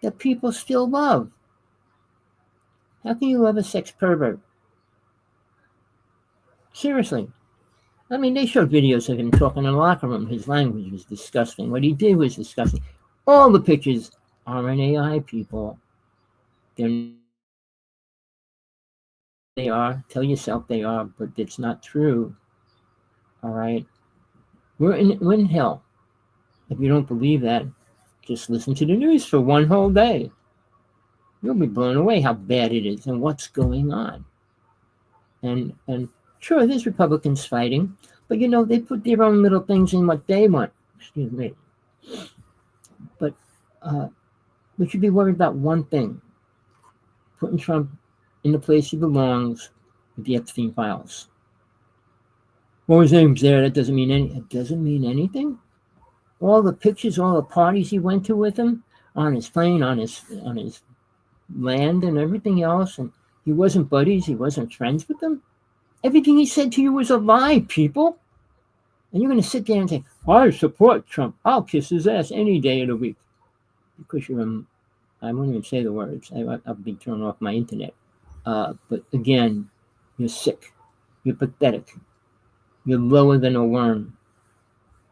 that people still love. How can you love a sex pervert? Seriously. I mean, they showed videos of him talking in the locker room. His language was disgusting. What he did was disgusting. All the pictures are an AI, people. They are. Tell yourself they are, but it's not true. All right? We're in hell. If you don't believe that, just listen to the news for one whole day. You'll be blown away how bad it is and what's going on. And Sure, there's Republicans fighting, but they put their own little things in what they want. Excuse me. But we should be worried about one thing: putting Trump in the place he belongs with the Epstein files. Well, his name's there. That doesn't mean It doesn't mean anything. All the pictures, all the parties he went to with him, on his plane, on his land, and everything else, and he wasn't buddies. He wasn't friends with them. Everything he said to you was a lie, people. And you're going to sit there and say, "I support Trump. I'll kiss his ass any day of the week," because I won't even say the words. I'll be turning off my internet. But again, you're sick. You're pathetic. You're lower than a worm,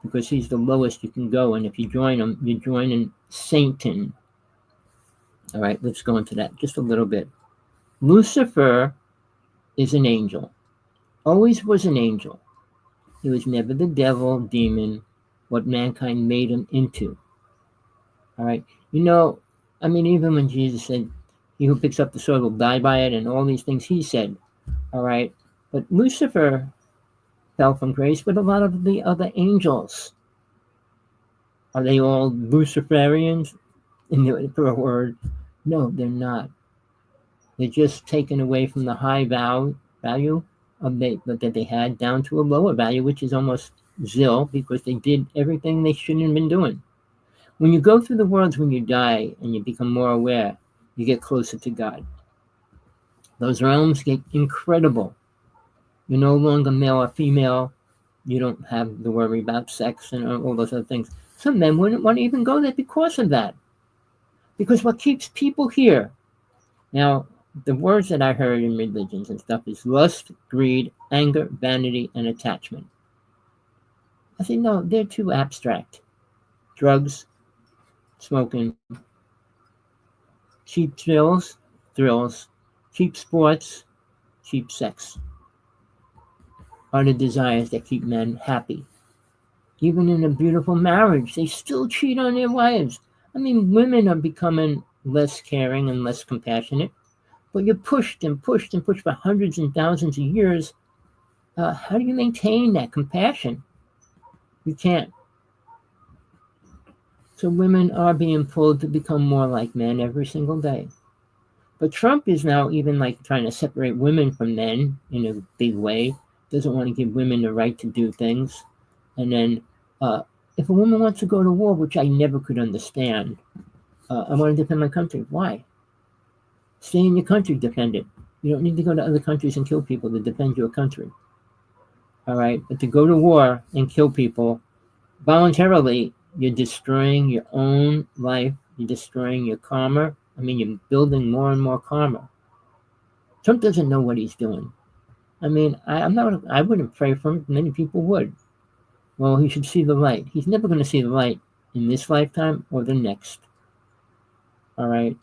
because he's the lowest you can go. And if you join him, you're joining Satan. All right, let's go into that just a little bit. Lucifer is an angel. Always was an angel. He was never the devil, demon, what mankind made him into. All right. Even when Jesus said, "He who picks up the sword will die by it," and all these things he said. All right. But Lucifer fell from grace with a lot of the other angels. Are they all Luciferians for a word? No, they're not. They're just taken away from the high value that they had down to a lower value, which is almost zil, because they did everything they shouldn't have been doing. When you go through the worlds, when you die and you become more aware, you get closer to God. Those realms get incredible. You're no longer male or female. You don't have to worry about sex and all those other things. Some men wouldn't want to even go there because of that. Because what keeps people here? Now, the words that I heard in religions and stuff is lust, greed, anger, vanity, and attachment. I say, no, they're too abstract. Drugs, smoking, cheap thrills, cheap sports, cheap sex are the desires that keep men happy. Even in a beautiful marriage, they still cheat on their wives. Women are becoming less caring and less compassionate, but you're pushed and pushed and pushed for hundreds and thousands of years. How do you maintain that compassion? You can't. So women are being pulled to become more like men every single day. But Trump is now even trying to separate women from men in a big way. Doesn't want to give women the right to do things. And then if a woman wants to go to war, which I never could understand, I want to defend my country. Why? Stay in your country, defend it. You don't need to go to other countries and kill people to defend your country. All right? But to go to war and kill people voluntarily, you're destroying your own life. You're destroying your karma. You're building more and more karma. Trump doesn't know what he's doing. I wouldn't pray for him. Many people would. Well, he should see the light. He's never going to see the light in this lifetime or the next. All right?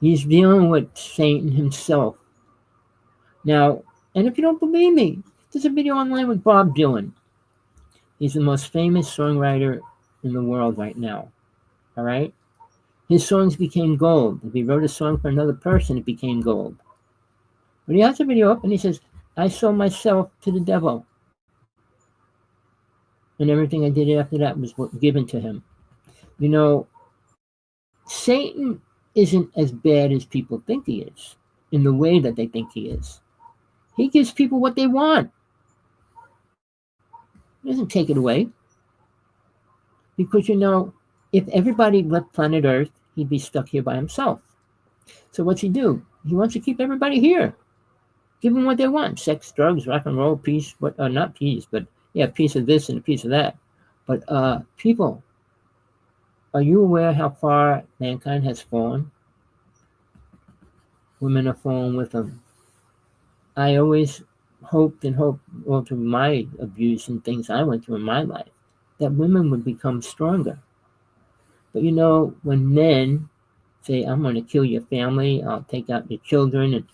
He's dealing with Satan himself. Now, and if you don't believe me, there's a video online with Bob Dylan. He's the most famous songwriter in the world right now. All right? His songs became gold. If he wrote a song for another person, it became gold. But he has a video up and he says, "I sold myself to the devil. And everything I did after that was given to him." Satan isn't as bad as people think he is, in the way that they think he is. He gives people what they want. He doesn't take it away. Because, if everybody left planet Earth, he'd be stuck here by himself. So what's he do? He wants to keep everybody here. Give them what they want. Sex, drugs, rock and roll, peace. Not peace, but a piece of this and a piece of that. But people, are you aware how far mankind has fallen? Women are falling with them. I always hoped, all through my abuse and things I went through in my life, that women would become stronger. But when men say, "I'm going to kill your family, I'll take out your children,"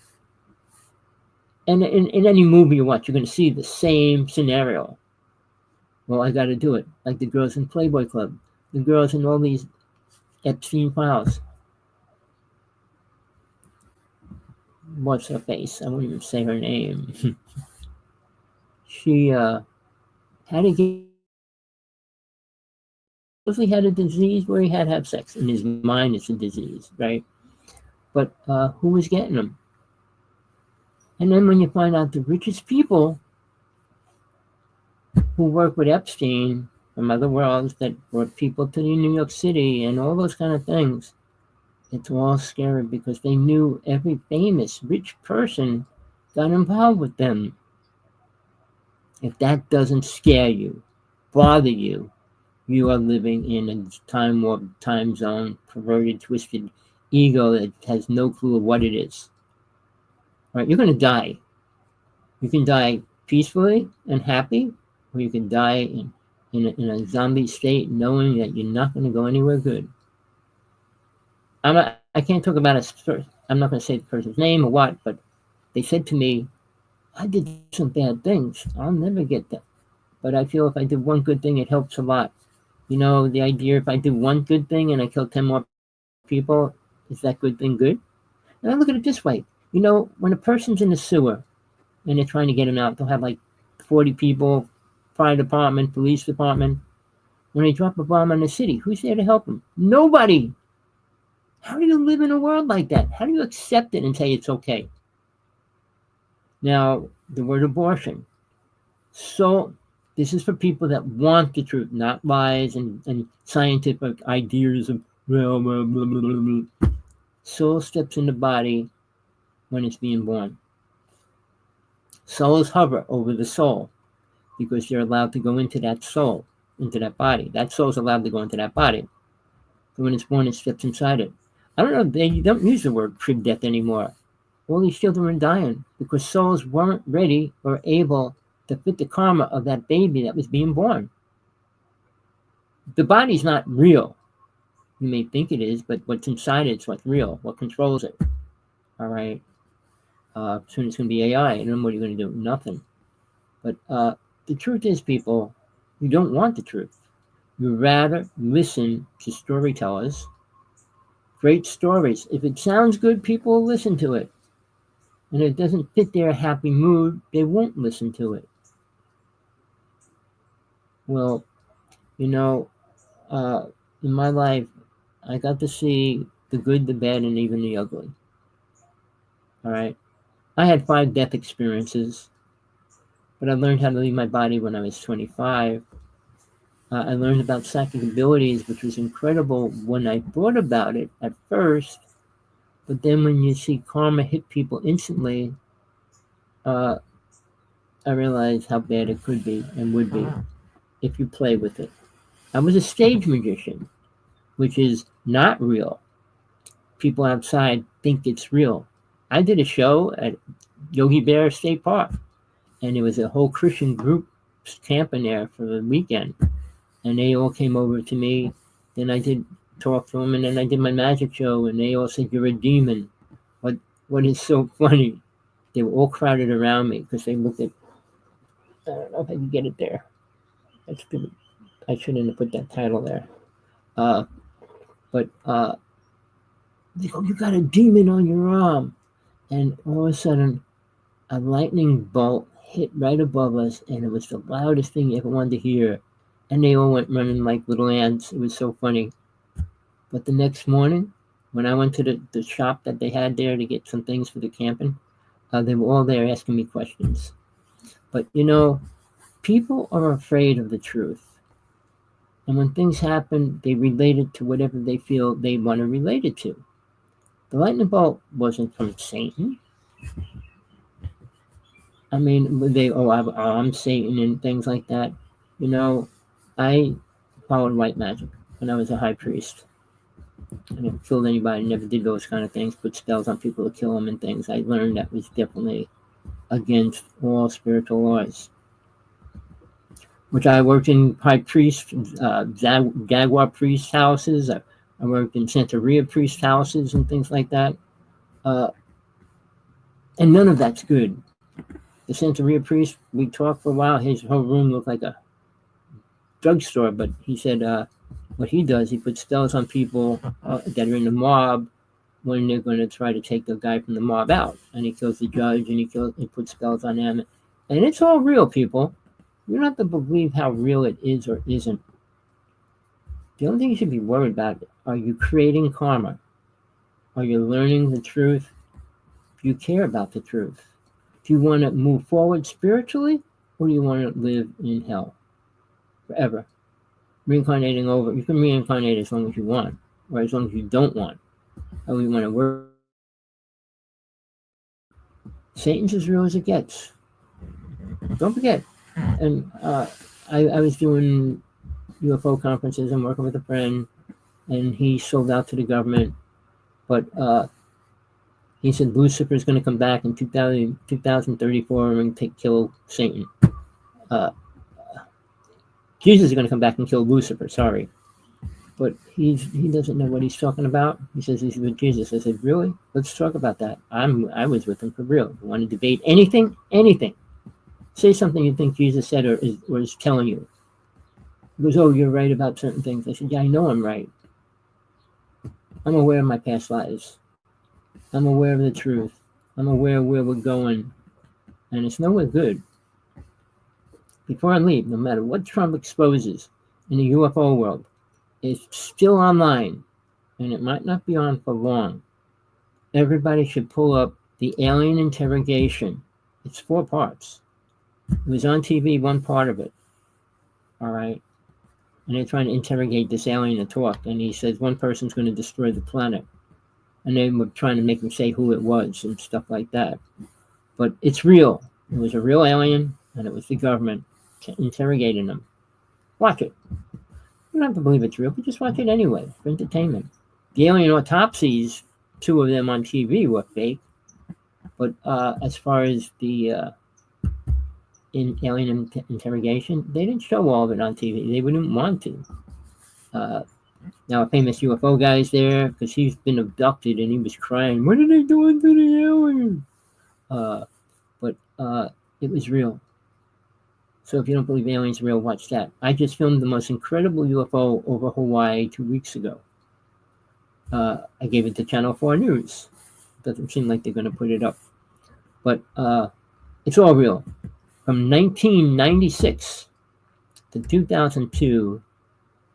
and in any movie you watch, you're going to see the same scenario. Well, I got to do it. Like the girls in Playboy Club, the girls in all these Epstein files. What's her face? I won't even say her name. She had to get. He had a disease where he had to have sex. In his mind, it's a disease, right? But who was getting him? And then when you find out the richest people who work with Epstein from other worlds that brought people to New York City and all those kind of things, it's all scary because they knew every famous rich person got involved with them. If that doesn't scare you, bother you, you are living in a time warp, time zone, perverted, twisted ego that has no clue of what it is. Right? You're going to die. You can die peacefully and happy, or you can die in a zombie state knowing that you're not going to go anywhere good. I can't talk about I'm not going to say the person's name or what, but they said to me, I did some bad things. I'll never get that. But I feel if I did one good thing, it helps a lot. You know, the idea if I do one good thing and I kill 10 more people, is that good thing good? And I look at it this way. You know, when a person's in the sewer and they're trying to get him out, they'll have like 40 people, fire department, police department. When they drop a bomb on the city, who's there to help them? Nobody. How do you live in a world like that? How do you accept it and say it's okay? Now, the word abortion. So, this is for people that want the truth, not lies and scientific ideas of blah, blah, blah, blah, blah. Soul steps in the body when it's being born. Souls hover over the soul because they're allowed to go into that soul, into that body. That soul's allowed to go into that body. So when it's born, it steps inside it. I don't know, they don't use the word crib death anymore. All these children are dying because souls weren't ready or able to fit the karma of that baby that was being born. The body's not real. You may think it is, but what's inside it's what's real, what controls it. All right. Soon it's going to be AI, and then what are you going to do? Nothing. But the truth is, people, you don't want the truth. You rather listen to storytellers. Great stories. If it sounds good, people will listen to it. And if it doesn't fit their happy mood, they won't listen to it. Well, you know, in my life, I got to see the good, the bad, and even the ugly. All right. I had 5 death experiences, but I learned how to leave my body when I was 25. I learned about psychic abilities, which was incredible when I thought about it at first. But then when you see karma hit people instantly, I realized how bad it could be and would be if you play with it. I was a stage magician, which is not real. People outside think it's real. I did a show at Yogi Bear State Park, and there was a whole Christian group camping there for the weekend, and they all came over to me. Then I did talk to them, and then I did my magic show, and they all said, "You're a demon." What is so funny? They were all crowded around me because they looked at. I don't know if I can get it there. That's good. I shouldn't have put that title there. But they go, "You got a demon on your arm," and all of a sudden, a lightning bolt hit right above us, and it was the loudest thing you ever wanted to hear. And they all went running like little ants. It was so funny. But the next morning, when I went to the shop that they had there to get some things for the camping, they were all there asking me questions. But you know, people are afraid of the truth. And when things happen, they relate it to whatever they feel they want to relate it to. The lightning bolt wasn't from Satan. I mean, I'm Satan and things like that. You know, I followed white magic when I was a high priest. I never killed anybody, never did those kind of things, put spells on people to kill them and things. I learned that was definitely against all spiritual laws. Which I worked in high priest, Jaguar priest houses. I worked in Santeria priest houses and things like that. And none of that's good. The Santeria priest, we talked for a while. His whole room looked like a drugstore, but he said what he does, he puts spells on people that are in the mob when they're going to try to take the guy from the mob out. And he kills the judge, and he puts spells on them. And it's all real, people. You don't have to believe how real it is or isn't. The only thing you should be worried about, are you creating karma? Are you learning the truth? Do you care about the truth? Do you want to move forward spiritually, or do you want to live in hell forever? Reincarnating over. You can reincarnate as long as you want, or as long as you don't want. How you want to work. Satan's as real as it gets. Don't forget. And I was doing UFO conferences and working with a friend, and he sold out to the government. But he said Lucifer's going to come back in 2034 and kill Satan. Jesus is going to come back and kill Lucifer, sorry. But he doesn't know what he's talking about. He says he's with Jesus. I said, really? Let's talk about that. I was with him for real. You want to debate anything? Anything. Say something you think Jesus said or is telling you. He goes, oh, you're right about certain things. I said, yeah, I know I'm right. I'm aware of my past lives. I'm aware of the truth. I'm aware of where we're going. And it's nowhere good. Before I leave, no matter what Trump exposes in the UFO world, it's still online, and it might not be on for long. Everybody should pull up the alien interrogation. It's 4 parts. It was on TV, one part of it. All right. And they're trying to interrogate this alien to talk. And he says one person's going to destroy the planet. And they were trying to make him say who it was and stuff like that. But it's real. It was a real alien, and it was the government interrogating him. Watch it. You don't have to believe it's real, but just watch it anyway for entertainment. The alien autopsies, 2 of them on TV, were fake. But as far as the alien interrogation, they didn't show all of it on TV. They wouldn't want to. Now, a famous UFO guy's there because he's been abducted and he was crying, what are they doing to the alien? But it was real. So if you don't believe aliens are real, watch that. I just filmed the most incredible UFO over Hawaii 2 weeks ago. I gave it to Channel 4 News. Doesn't seem like they're going to put it up. But it's all real. From 1996 to 2002,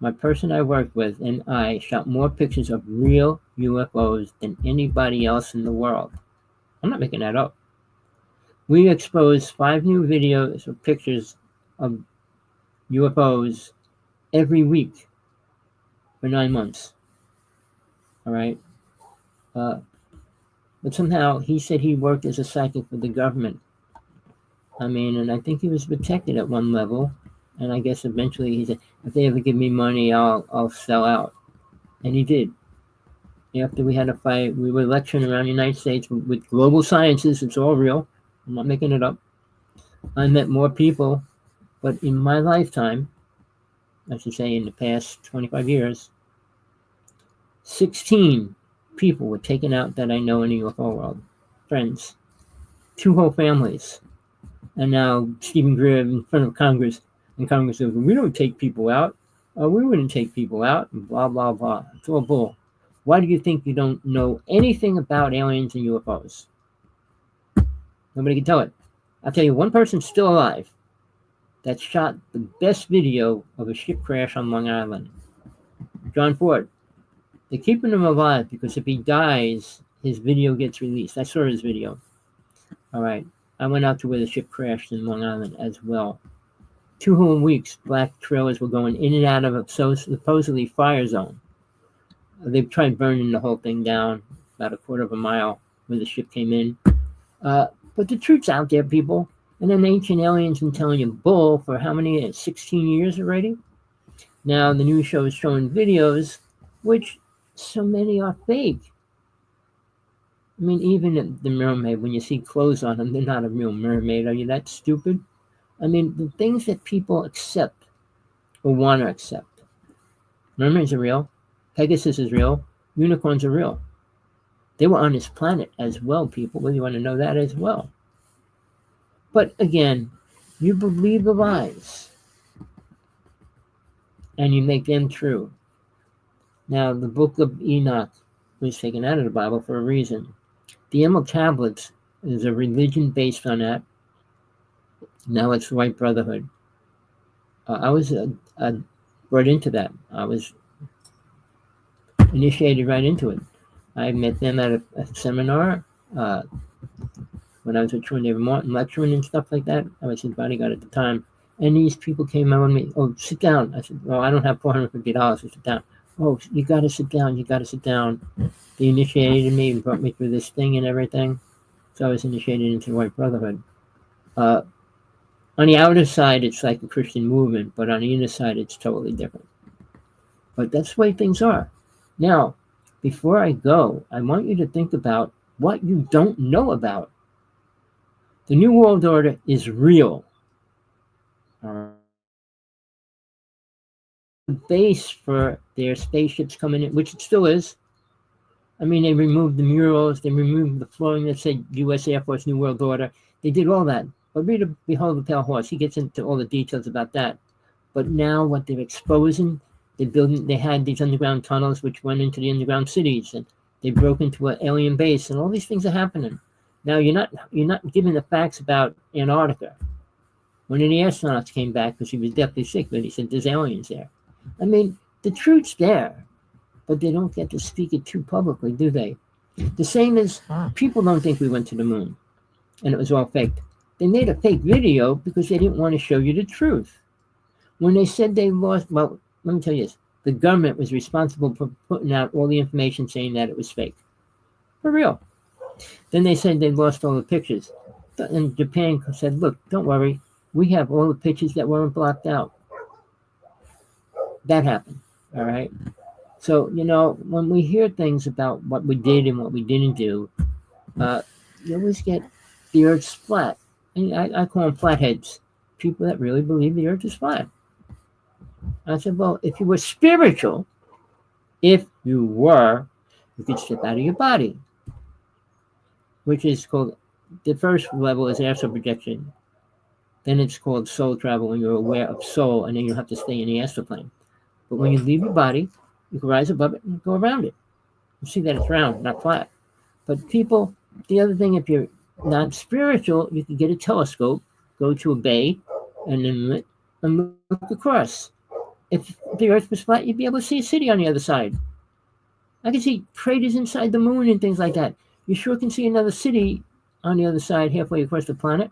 my person I worked with and I shot more pictures of real UFOs than anybody else in the world. I'm not making that up. We exposed 5 new videos or pictures of UFOs every week for 9 months. All right. But somehow he said he worked as a psychic for the government. I mean, and I think he was protected at one level. And I guess eventually he said, if they ever give me money, I'll sell out. And he did. After we had a fight, we were lecturing around the United States with global sciences. It's all real. I'm not making it up. I met more people, but in my lifetime, I should say in the past 25 years, 16 people were taken out that I know in the UFO world. Friends. 2 whole families. And now Stephen Greer in front of Congress, and Congress says, we don't take people out. We wouldn't take people out, and blah, blah, blah. It's all bull. Why do you think you don't know anything about aliens and UFOs? Nobody can tell it. I'll tell you, one person's still alive that shot the best video of a ship crash on Long Island. John Ford. They're keeping him alive because if he dies, his video gets released. I saw his video. All right. I went out to where the ship crashed in Long Island as well. 2 whole weeks, black trailers were going in and out of a supposedly fire zone. They tried burning the whole thing down about a quarter of a mile where the ship came in. But the truth's out there, people. And then ancient aliens been telling you bull for how many? 16 years already? Now the news show is showing videos, which so many are fake. I mean, even the mermaid, when you see clothes on them, they're not a real mermaid. Are you that stupid? I mean, the things that people accept or want to accept. Mermaids are real. Pegasus is real. Unicorns are real. They were on this planet as well, people. Whether you want to know that as well. But again, you believe the lies. And you make them true. Now, the book of Enoch was taken out of the Bible for a reason. The Emerald Tablets is a religion based on that. Now it's White Brotherhood. I was brought into that. I was initiated right into it. I met them at a seminar uh, when I was with Troy David Martin lecturing and stuff like that. I was his bodyguard at the time. And these people came out with me. Oh, sit down. I said, well, I don't have $450 to sit down. Oh, you got to sit down. You got to sit down. They initiated me and brought me through this thing and everything. So I was initiated into the White Brotherhood. Uh, on the outer side, it's like a Christian movement, but on the inner side, it's totally different. But that's the way things are. Now, before I go, I want you to think about what you don't know about. The New World Order is real. All right. The base for their spaceships coming in, which it still is. I mean, they removed the murals, they removed the flooring that said U.S. Air Force New World Order. They did all that. But read Behold the Pale Horse. He gets into all the details about that. But now what they're exposing, they had these underground tunnels which went into the underground cities, and they broke into an alien base, and all these things are happening. Now you're not given the facts about Antarctica. One of the astronauts came back because he was deathly sick, but he said there's aliens there. I mean, the truth's there, but they don't get to speak it too publicly, do they? The same as people don't think we went to the moon, and it was all faked. They made a fake video because they didn't want to show you the truth. When they said they lost, well, let me tell you this. The government was responsible for putting out all the information saying that it was fake. For real. Then they said they lost all the pictures. And Japan said, look, don't worry. We have all the pictures that weren't blocked out. That happened. All right. So, when we hear things about what we did and what we didn't do, you always get the earth's flat. And I call them flatheads. People that really believe the earth is flat. I said, well, if you were spiritual, you could step out of your body, which is called, the first level is astral projection. Then it's called soul travel when you're aware of soul, and then you have to stay in the astral plane. But when you leave your body, you can rise above it and go around it. You see that it's round, not flat. But people, the other thing, if you're not spiritual, you can get a telescope, go to a bay, and then look across. If the earth was flat, you'd be able to see a city on the other side. I can see craters inside the moon and things like that. You sure can see another city on the other side, halfway across the planet.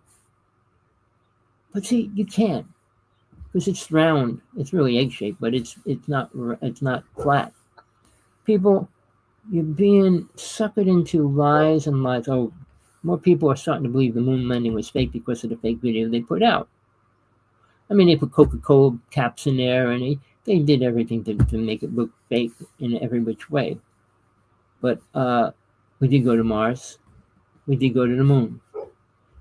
But see, you can't, because it's round. It's really egg-shaped, but it's not flat. People, you're being suckered into lies and lies. Oh, more people are starting to believe the moon landing was fake because of the fake video they put out. I mean, they put Coca-Cola caps in there, and they did everything to make it look fake in every which way. But we did go to Mars. We did go to the moon.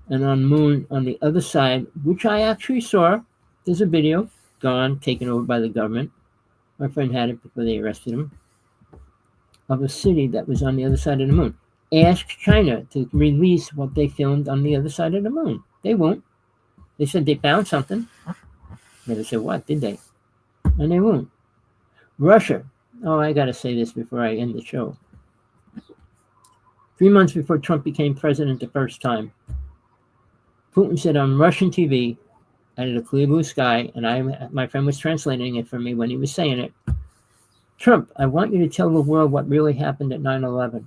And on the moon, on the other side, which I actually saw, there's a video gone, taken over by the government. My friend had it before they arrested him, of a city that was on the other side of the moon. Ask China to release what they filmed on the other side of the moon. They won't. They said they found something. Never said what, did they? And they won't. Russia. Oh, I got to say this before I end the show. 3 months before Trump became president the first time, Putin said on Russian TV, out of the clear blue sky, and my friend was translating it for me when he was saying it, Trump, I want you to tell the world what really happened at 9/11,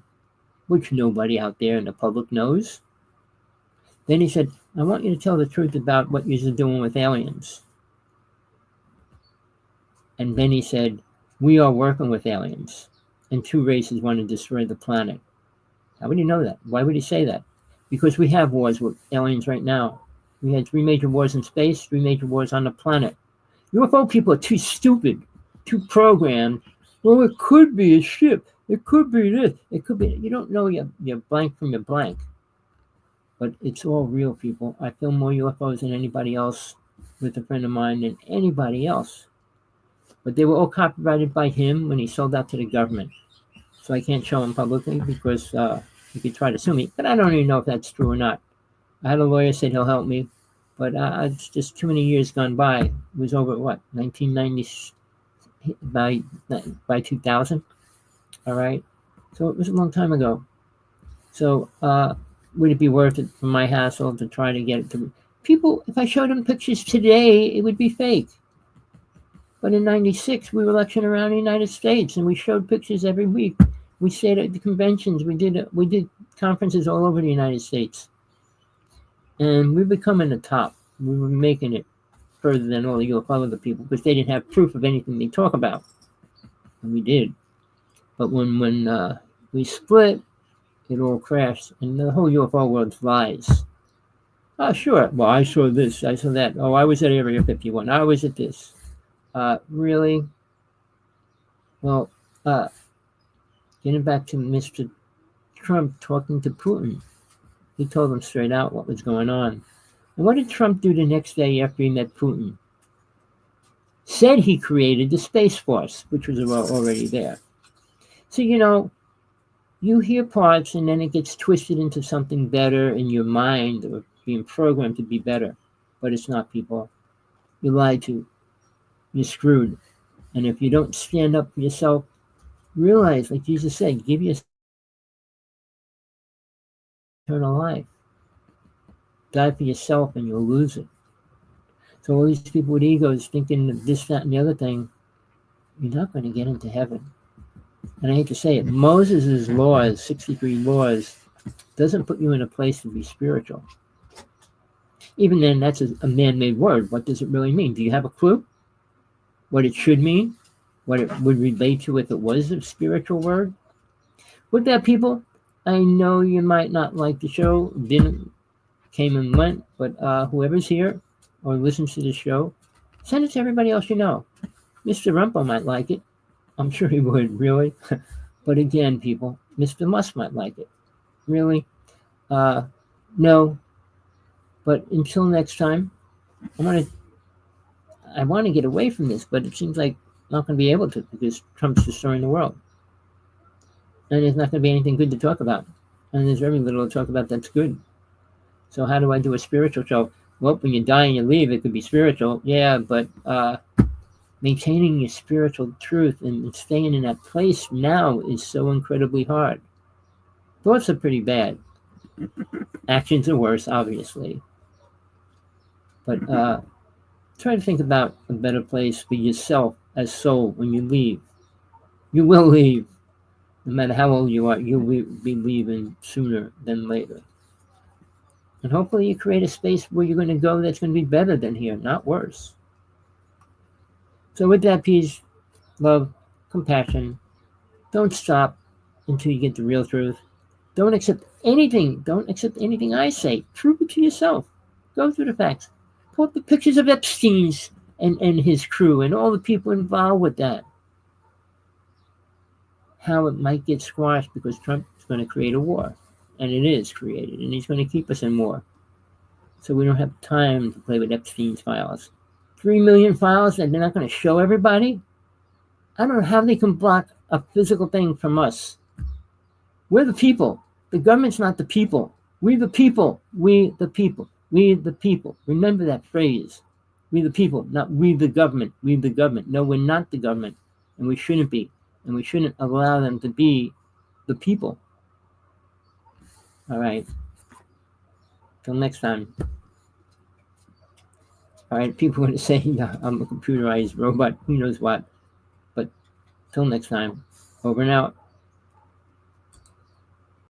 which nobody out there in the public knows. Then he said, I want you to tell the truth about what you're doing with aliens. And then he said, we are working with aliens, and 2 races want to destroy the planet. How would you know that? Why would he say that? Because we have wars with aliens right now. We had 3 major wars in space, 3 major wars on the planet. UFO people are too stupid, too programmed. Well, it could be a ship. It could be this. It could be. You don't know your blank from your blank. But it's all real, people. I film more UFOs than anybody else with a friend of mine than anybody else. But they were all copyrighted by him when he sold out to the government. So I can't show them publicly because he could try to sue me. But I don't even know if that's true or not. I had a lawyer said he'll help me. But it's just too many years gone by. It was over, 1990, by 2000. All right? So it was a long time ago. So would it be worth it for my hassle to try to get it to People, if I showed them pictures today, it would be fake. But in '96, we were lecturing around the United States, and we showed pictures every week. We stayed at the conventions. We did conferences all over the United States, and we were becoming the top. We were making it further than all the UFO other people because they didn't have proof of anything they talk about, and we did. But when we split, it all crashed, and the whole UFO world lies. Oh, sure. Well, I saw this. I saw that. Oh, I was at Area 51. I was at this. Really? Well, getting back to Mr. Trump talking to Putin, he told him straight out what was going on. And what did Trump do the next day after he met Putin? Said he created the Space Force, which was already there. So, you hear parts and then it gets twisted into something better in your mind or being programmed to be better. But it's not, people. You're lied to. You're screwed. And if you don't stand up for yourself, realize, like Jesus said, give yourself eternal life. Die for yourself and you'll lose it. So all these people with egos thinking of this, that, and the other thing, you're not going to get into heaven. And I hate to say it, Moses' laws, 63 laws, doesn't put you in a place to be spiritual. Even then, that's a man-made word. What does it really mean? Do you have a clue what it should mean? What it would relate to if it was a spiritual word? With that, people, I know you might not like the show, came and went, but whoever's here or listens to the show, send it to everybody else you know. Mr. Rumpo might like it. I'm sure he would, really. But again, people, Mr. Musk might like it. Really? No. But until next time, I want to get away from this, but it seems like I'm not going to be able to because Trump's destroying the world. And there's not going to be anything good to talk about. And there's very little to talk about that's good. So how do I do a spiritual show? Well, when you die and you leave, it could be spiritual. Yeah, but maintaining your spiritual truth and staying in that place now is so incredibly hard. Thoughts are pretty bad. Actions are worse, obviously. But try to think about a better place for yourself as soul when you leave. You will leave. No matter how old you are, you'll be leaving sooner than later. And hopefully you create a space where you're going to go that's going to be better than here, not worse. So with that, peace, love, compassion, don't stop until you get the real truth. Don't accept anything. Don't accept anything I say. Prove it to yourself. Go through the facts. Pull up the pictures of Epstein's and his crew and all the people involved with that. How it might get squashed because Trump is going to create a war. And it is created. And he's going to keep us in war. So we don't have time to play with Epstein's files. 3 million files that they're not going to show everybody? I don't know how they can block a physical thing from us. We're the people. The government's not the people. We the people. We the people. We the people. Remember that phrase. We the people, not we the government. We the government. No, we're not the government. And we shouldn't be. And we shouldn't allow them to be the people. All right. Till next time. All right, people are going to say I'm a computerized robot, who knows what. But till next time, over and out.